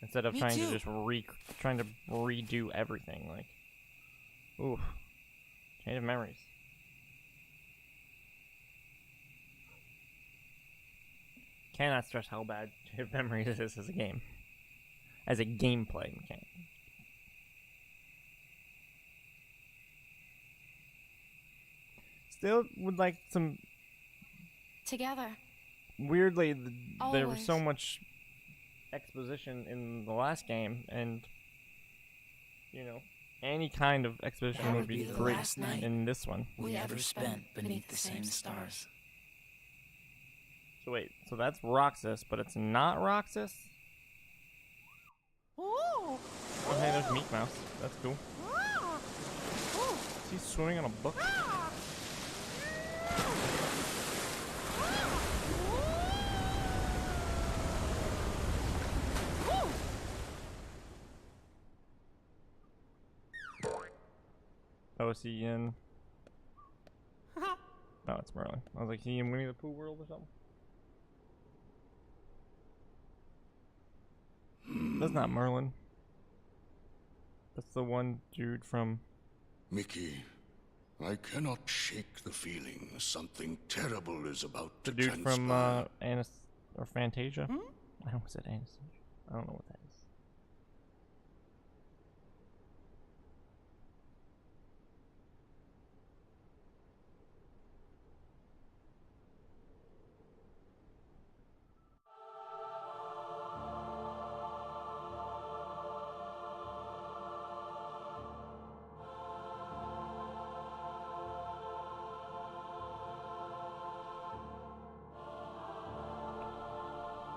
Instead of me trying too. to just trying to redo everything. Like, oof, Chain of Memories. Cannot stress how bad Chain of Memories is as a game, as a gameplay mechanic. Still would like some. Together. Weirdly, there was so Always. much exposition in the last game, and you know, any kind of exposition That would would be be the great last night in this one. we ever spent beneath the same stars. So wait, so that's Roxas, but it's not Roxas? Oh hey, there's Meat Mouse. That's cool. Is he swimming on a book? Oh, is he in? Oh, it's Merlin. I was like, he in Winnie the Pooh world or something? That's not Merlin. That's the one dude from... Mickey, I cannot shake the feeling something terrible is about The to dude transpire. from or Fantasia. I almost said Anastasia. I don't know what that is.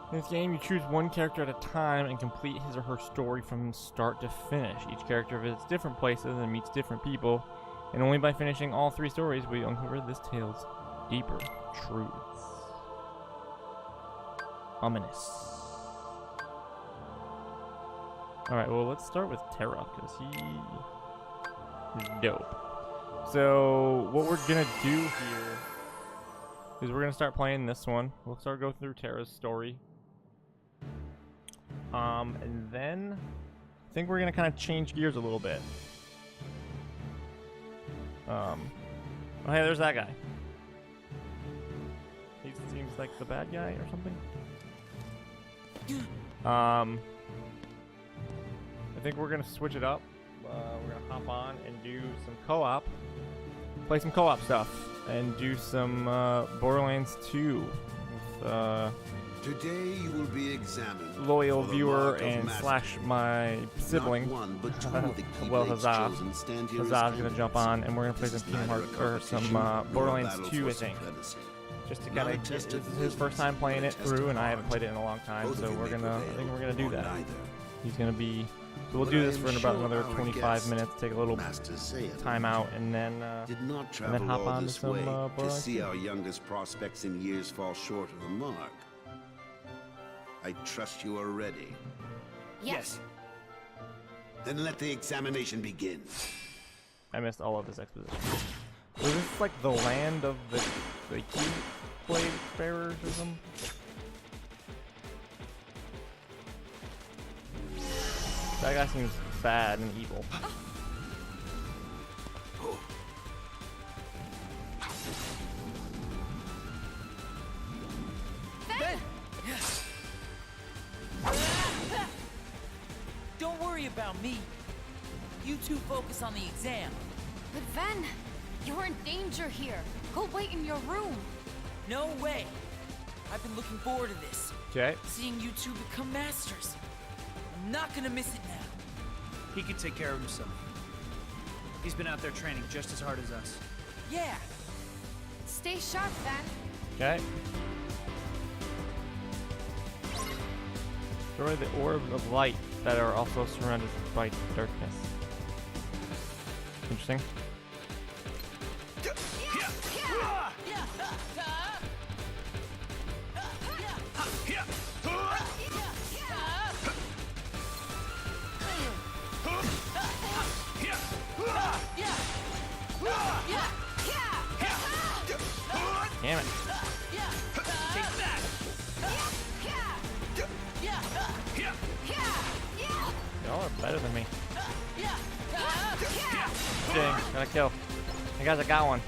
In this game, you choose one character at a time and complete his or her story from start to finish. Each character visits different places and meets different people, and only by finishing all 3 stories will you uncover this tale's deeper truths. Ominous. Alright, well, let's start with Terra, because he is dope. So, what we're gonna do here is we're gonna start playing this one. We'll start going through Terra's story. And then I think we're gonna kind of change gears a little bit. Oh hey, there's that guy. He seems like the bad guy or something. I think we're gonna switch it up. We're gonna hop on and do some co-op, play some co-op stuff, and do some Borderlands 2 with Today you will be examined. Loyal for the viewer mark of and mastery. slash my sibling. Not one, but two of the key Well, blades Huzzah. chosen stand here as Huzzah's gonna candidates. jump on, and we're gonna play This some is Kingdom neither Hearts a or some competition nor a Borderlands battle 2, I for think. supremacy. Just to Not kind a of get test this of is his first wisdom, time playing but a it test through, of and I haven't heart. played it in a long time, Both so of you we're may gonna I think prevail, we're gonna do or that. neither. He's gonna be so we'll But do I this am for about sure another our 25 guest, minutes, take a little Master Saiyan, time out, and then did not and travel then hop all on to this some way to Borderlands see 2. our youngest prospects in years fall short of the mark. I trust you are ready. Yes. Then let the examination begin. I missed all of this exposition. Was this like the land of the Keyblade bearers or something? That guy seems bad and evil. Don't worry about me. You two focus on the exam. But Ven, you're in danger here. Go wait in your room. No way. I've been looking forward to this. Okay. Seeing you two become masters. I'm not gonna miss it now. He could take care of himself. He's been out there training just as hard as us. Yeah. Stay sharp, Ven. Okay. Destroy the orbs of light that are also surrounded by darkness. Interesting. Damn it. Y'all are better than me. Dang, got a kill. I guess I got one.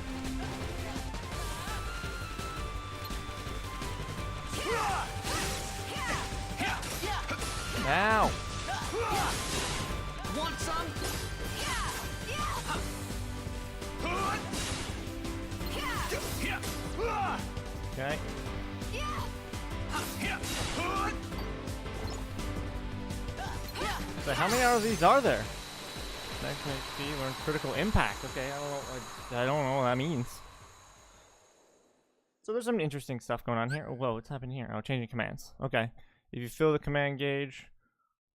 Ow! Want some? Okay. So how many of these are there? Max HP, learn critical impact. Okay, I don't know what that means. So there's some interesting stuff going on here. Oh, whoa, what's happening here? Oh, changing commands. Okay. If you fill the command gauge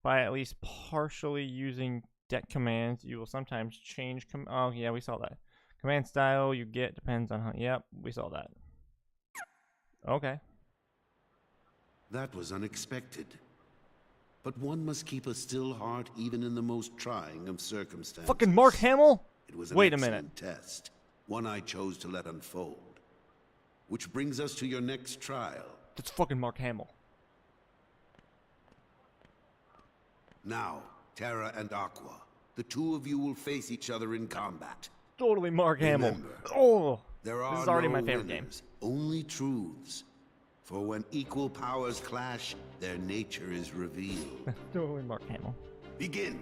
by at least partially using deck commands, you will sometimes change oh yeah, we saw that. Command style you get depends on how yep, we saw that. Okay. That was unexpected. But one must keep a still heart even in the most trying of circumstances. Fucking Mark Hamill? It was an Wait a minute. excellent test, one I chose to let unfold. Which brings us to your next trial. That's fucking Mark Hamill. Now, Terra and Aqua, the two of you will face each other in combat. Totally Mark Hamill. Remember, Oh, there this are is already no my favorite game. winners, only truths. For when equal powers clash, their nature is revealed. Totally Mark Hamill. Begin.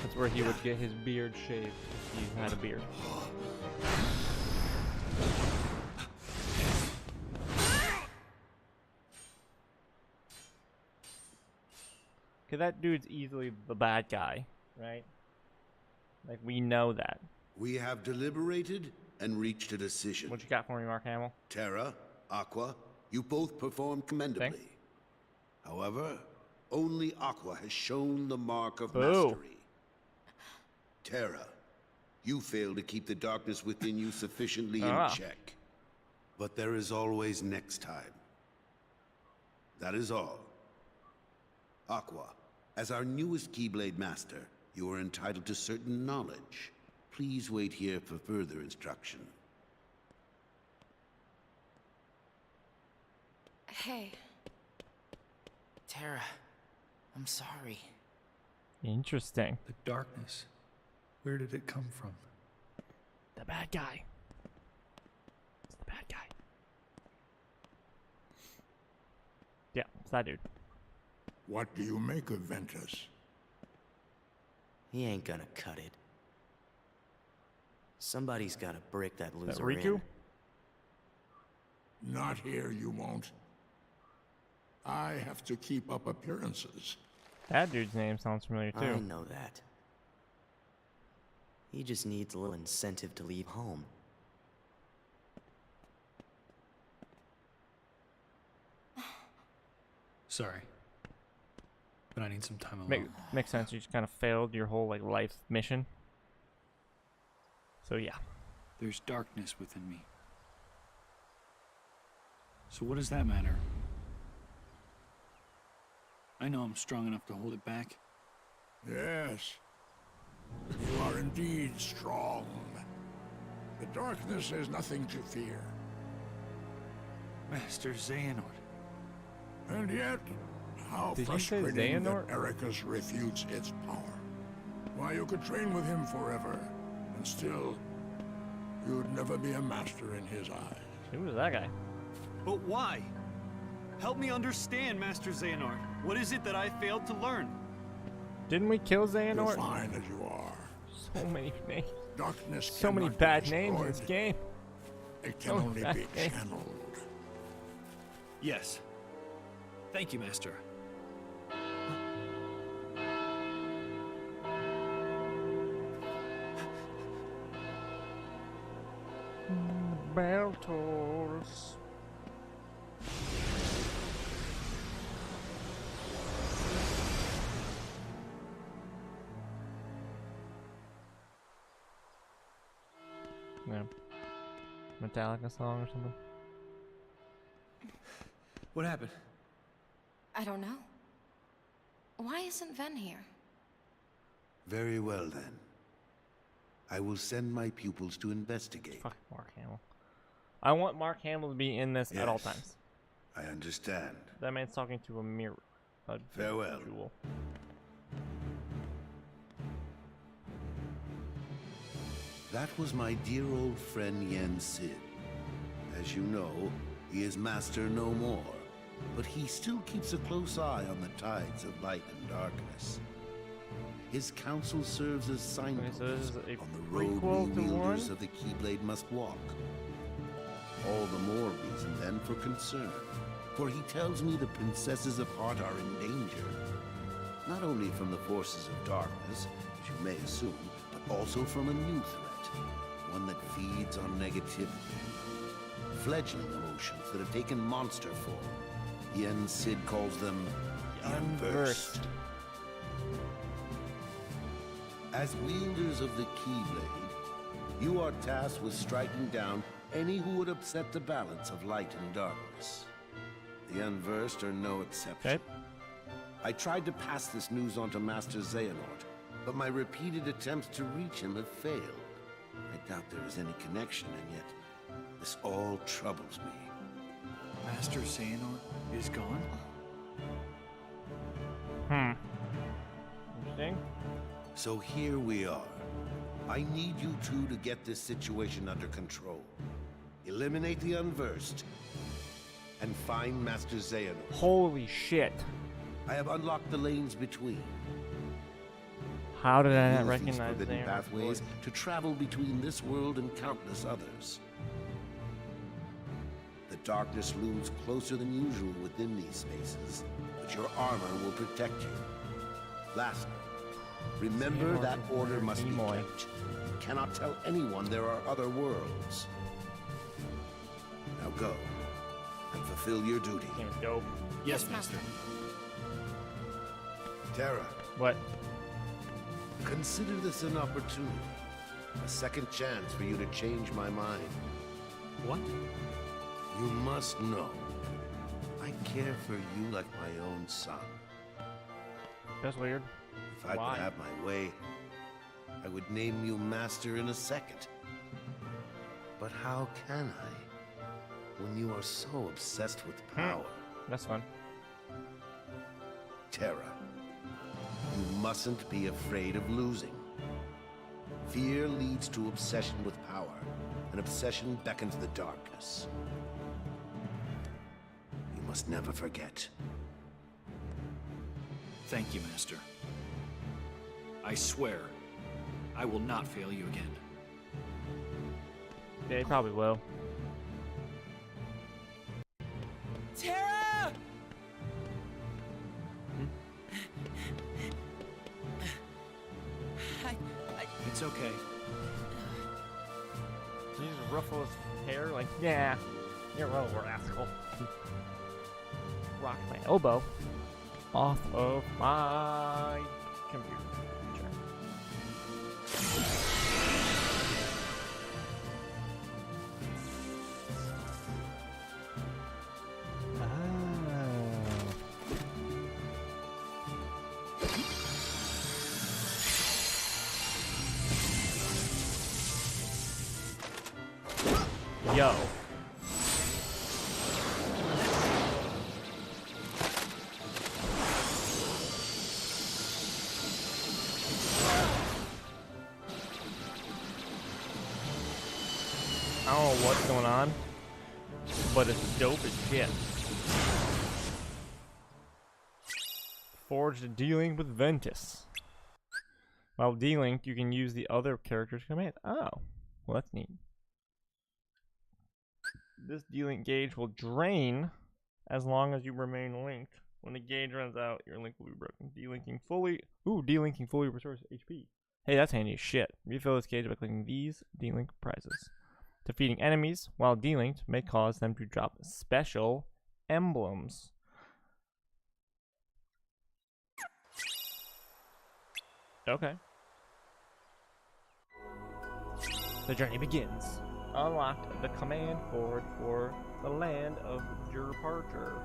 That's where he would get his beard shaved if he had a beard. Okay, that dude's easily the bad guy, right? Like, we know that. We have deliberated and reached a decision. What you got for me, Mark Hamill? Terra, Aqua, you both performed commendably. Thanks. However, only Aqua has shown the mark of Boo. mastery. Terra, you failed to keep the darkness within you sufficiently in check. But there is always next time. That is all. Aqua, as our newest Keyblade Master, you are entitled to certain knowledge. Please wait here for further instruction. Hey. Terra, I'm sorry. Interesting. The darkness. Where did it come from? The bad guy. It's the bad guy. Yeah, it's that dude. What do you make of Ventus? He ain't gonna cut it. Somebody's gotta break that loser Riku? in. Not here, you won't. I have to keep up appearances. That dude's name sounds familiar too. I know that. He just needs a little incentive to leave home. Sorry. But I need some time alone. Makes sense. You just kind of failed your whole like life mission. So yeah. There's darkness within me. So what does that matter? I know I'm strong enough to hold it back. Yes. You are indeed strong. The darkness is nothing to fear. Master Xehanort. And yet, how Did you say frustrating Xehanort? that Ericus refutes its power. Why, you could train with him forever, and still, you'd never be a master in his eyes. Who was that guy? But why? Help me understand, Master Xehanort. What is it that I failed to learn? Didn't we kill You're Xehanort? fine as you are. So many names. Darkness So many cannot be bad names in this destroyed. game. It can So only bad be names. channeled. Yes. Thank you, Master. Bell tolls. Yeah. Metallica song or something. What happened? I don't know. Why isn't Ven here? Very well, then. I will send my pupils to investigate. Fuck Mark Hamill. I want Mark Hamill to be in this at all Yes. times. I understand. That man's talking to a mirror. A Farewell. jewel. That was my dear old friend Yen Sid. As you know, he is master no more, but he still keeps a close eye on the tides of light and darkness. His counsel serves as signposts so this is a on the road prequel we to wielders one? of the Keyblade must walk. All the more reason then for concern, for he tells me the princesses of Heart are in danger. Not only from the forces of darkness, as you may assume, but also from a new threat, one that feeds on negativity. Fledgling emotions that have taken monster form. Yen Sid calls them the Unversed. As wielders of the Keyblade, you are tasked with striking down any who would upset the balance of light and darkness. The Unversed are no exception. Okay. I tried to pass this news on to Master Xehanort, but my repeated attempts to reach him have failed. I doubt there is any connection, and yet this all troubles me. Master Xehanort is gone? Interesting. So here we are. I need you two to get this situation under control. Eliminate the unversed. And find Master Xehanort. Holy shit. I have unlocked the lanes between. How did I not Use these recognize forbidden Xehanort's pathways voice? to travel between this world and countless others. The darkness looms closer than usual within these spaces, but your armor will protect you. Lastly, remember Xehanort that is order very must be Nimoy. kept. You cannot tell anyone there are other worlds. Now go and fulfill your duty. Seems dope. Yes, Master. Terra, What? consider this an opportunity. A second chance for you to change my mind. What? You must know, I care for you like my own son. That's weird. If I Why? could have my way, I would name you Master in a second. But how can I, when you are so obsessed with power? That's fun. Terra, you mustn't be afraid of losing. Fear leads to obsession with power, and obsession beckons the darkness. You must never forget. Thank you, Master. I swear, I will not fail you again. Yeah, he probably will. Tara! It's okay. He just ruffle his hair like, yeah, you're a little rascal. Rock my elbow off of my computer. Yo. I don't know what's going on, but it's dope as shit. Forged dealing with Ventus. While dealing, you can use the other character's command. Oh, well that's neat. This delink gauge will drain as long as you remain linked. When the gauge runs out, your link will be broken. Delinking fully restores HP. Hey, that's handy as shit. Refill this gauge by clicking these delink prizes. Defeating enemies while delinked may cause them to drop special emblems. Okay. The journey begins. Unlocked the command forge for the land of departure.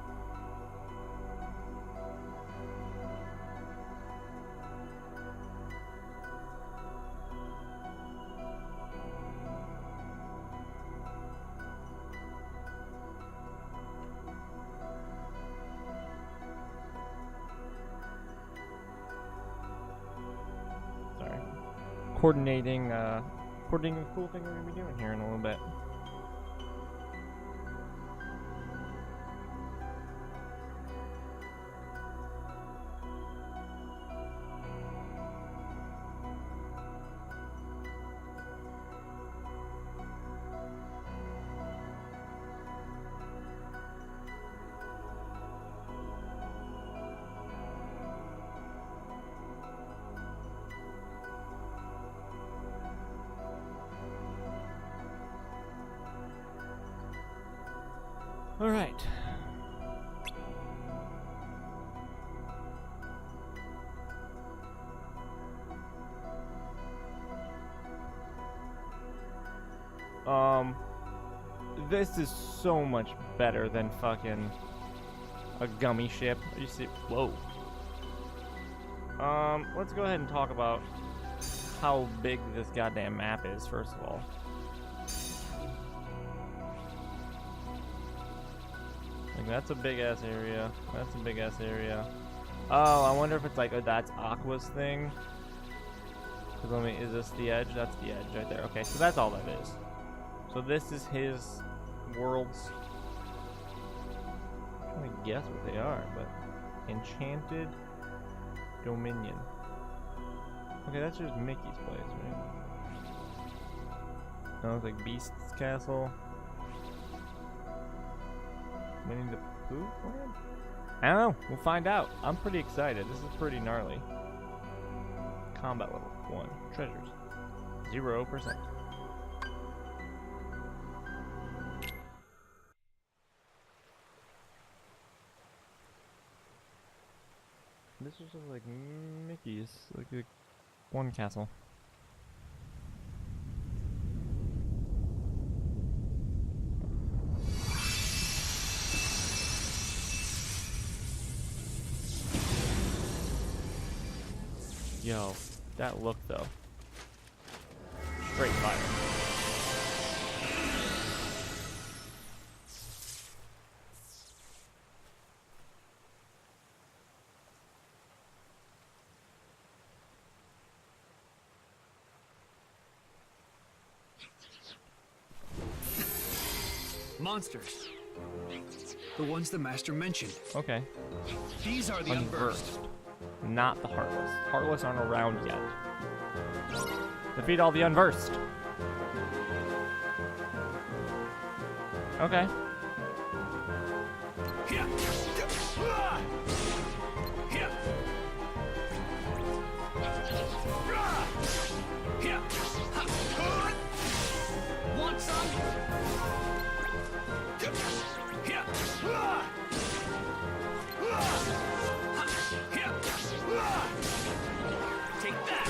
Sorry. Coordinating the cool thing we're gonna be doing here in a little bit. All right. This is so much better than fucking a gummy ship. You see, whoa. Let's go ahead and talk about how big this goddamn map is, first of all. That's a big ass area. That's a big ass area. Oh, I wonder if it's like that's Aqua's thing. Cause let me, is this the edge? That's the edge right there. Okay, so that's all that is. So this is his worlds. I'm trying to guess what they are, but Enchanted Dominion. Okay, that's just Mickey's place, right? No, it's like Beast's Castle. Winnie the Pooh land? I don't know. We'll find out. I'm pretty excited. This is pretty gnarly. Combat level 1. Treasures 0%. This is just like Mickey's, like one castle. Yo, that look though. Straight fire. Monsters. The ones the master mentioned. Okay. These are the unversed. Not the Heartless. Heartless aren't around yet. Defeat all the unversed. Okay. Want some? Take that.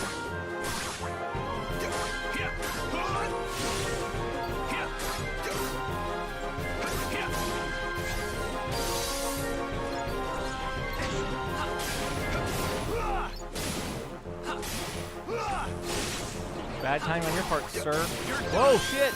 Bad time on your part, sir. Whoa, shit!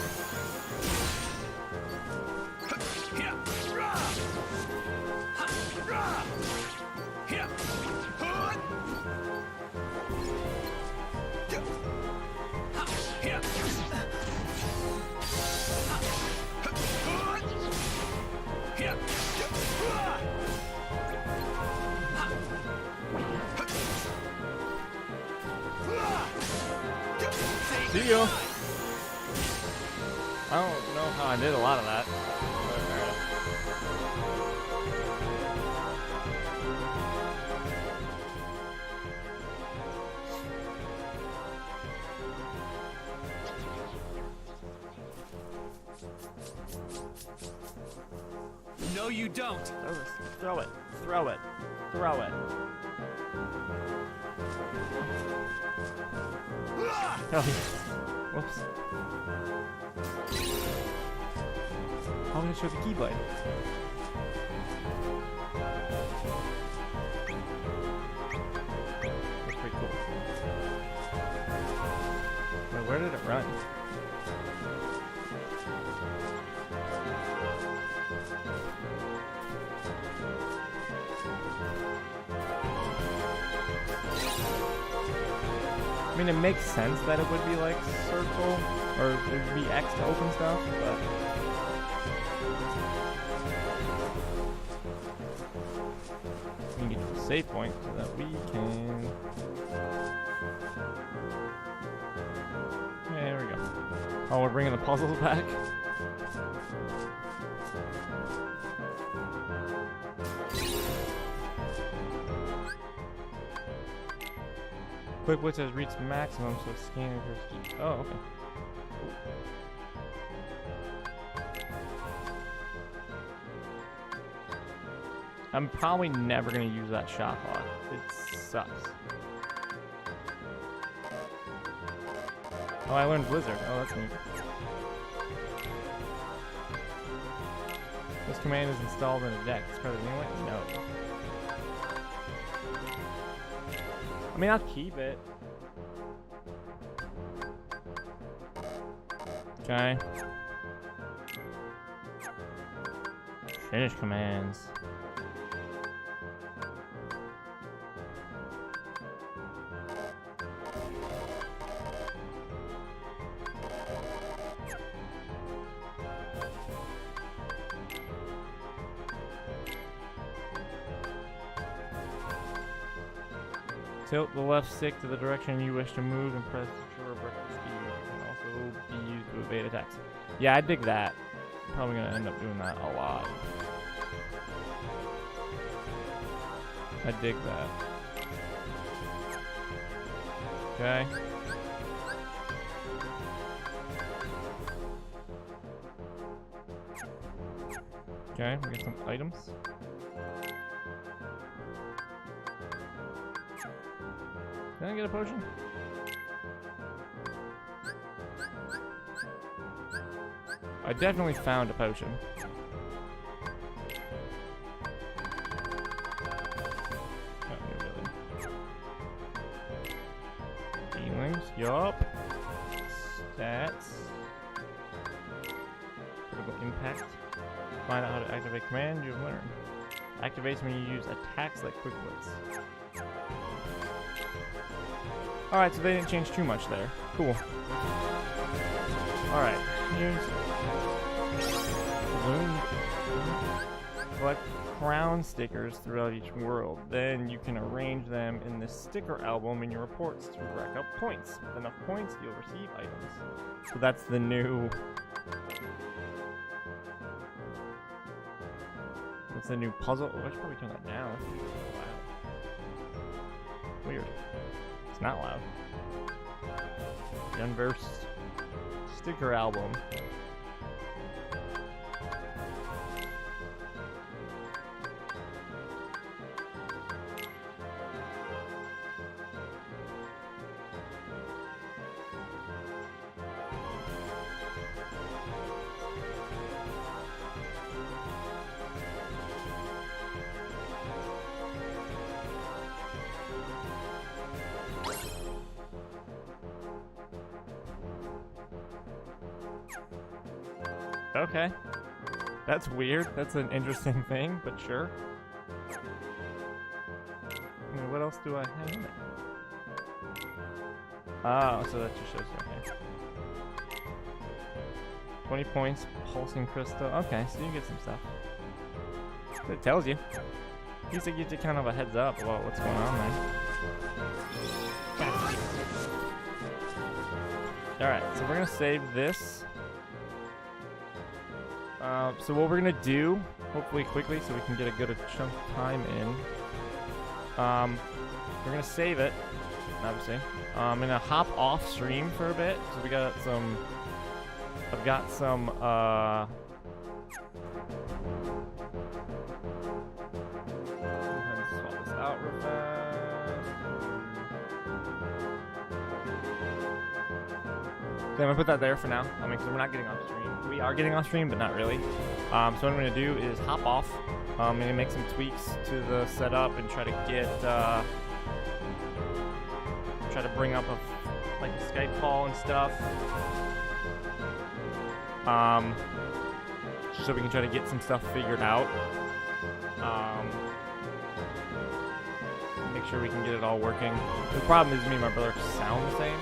See you. I don't know how I did a lot of that. No, you don't. Throw it. Throw it. Throw it. Oh, whoops. How am I gonna show the keyblade? That's pretty cool. Wait, where did it run? I mean, it makes sense that it would be like circle, or it would be X to open stuff, but... we can get to the save point so that we can... There we go. Oh, we're bringing the puzzles back? Quick Wits has reached maximum, so scanning first key. Oh, okay. I'm probably never gonna use that shot clock. It sucks. Oh, I learned Blizzard. Oh, that's neat. This command is installed in a deck. It's part of the anyway? No. I mean, I'll keep it. Okay. Finish commands. Tilt the left stick to the direction you wish to move and press sure breakfast speed. It can also be used to evade attacks. Yeah, I dig that. Probably gonna end up doing that a lot. I dig that. Okay. Okay, we get some items. Did I get a potion? I definitely found a potion. Feelings, yup. Stats. Critical impact. Find out how to activate command you've learned. Activates when you use attacks like quick blitz. Alright, so they didn't change too much there. Cool. Alright, here's balloon. Collect crown stickers throughout each world. Then you can arrange them in the sticker album in your reports to rack up points. With enough points, you'll receive items. So that's the new... That's the new puzzle. Oh, I should probably turn that down. Wow. Weird. It's not loud. The Unversed sticker album. Okay. That's weird. That's an interesting thing, but sure. I mean, what else do I have in it? Oh, so that just shows you. Okay. 20 points, pulsing crystal. Okay, so you get some stuff. It tells you. At least it gives you kind of a heads up about what's going on there. Alright, so we're gonna save this. So what we're gonna do, hopefully quickly, so we can get a good chunk of time in. We're gonna save it, obviously. I'm gonna hop off stream for a bit. So we got some. I've got some. Swap this out real fast. So I'm gonna put that there for now. I mean, because we're not getting off stream. We are getting off stream, but not really. So what I'm gonna do is hop off. I'm gonna make some tweaks to the setup and try to get, try to bring up like a Skype call and stuff. So we can try to get some stuff figured out. Make sure we can get it all working. The problem is me and my brother sound the same.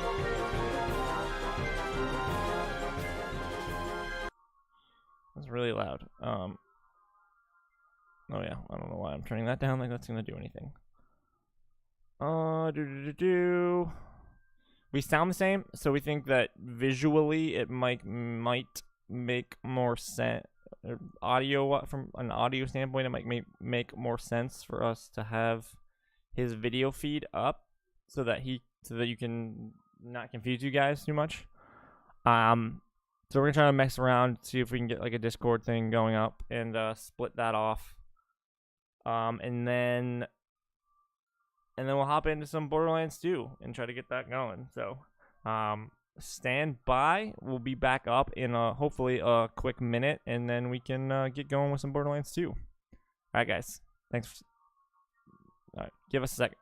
It's really loud. Oh yeah, I don't know why I'm turning that down like that's gonna do anything. We sound the same, so we think that visually it might make more sense. Audio, from an audio standpoint, it might make more sense for us to have his video feed up so that you can not confuse you guys too much. So we're gonna try to mess around, see if we can get like a Discord thing going up and split that off. And then we'll hop into some Borderlands 2 and try to get that going. So stand by. We'll be back up in hopefully a quick minute, and then we can get going with some Borderlands 2. All right, guys. Thanks. All right, give us a second.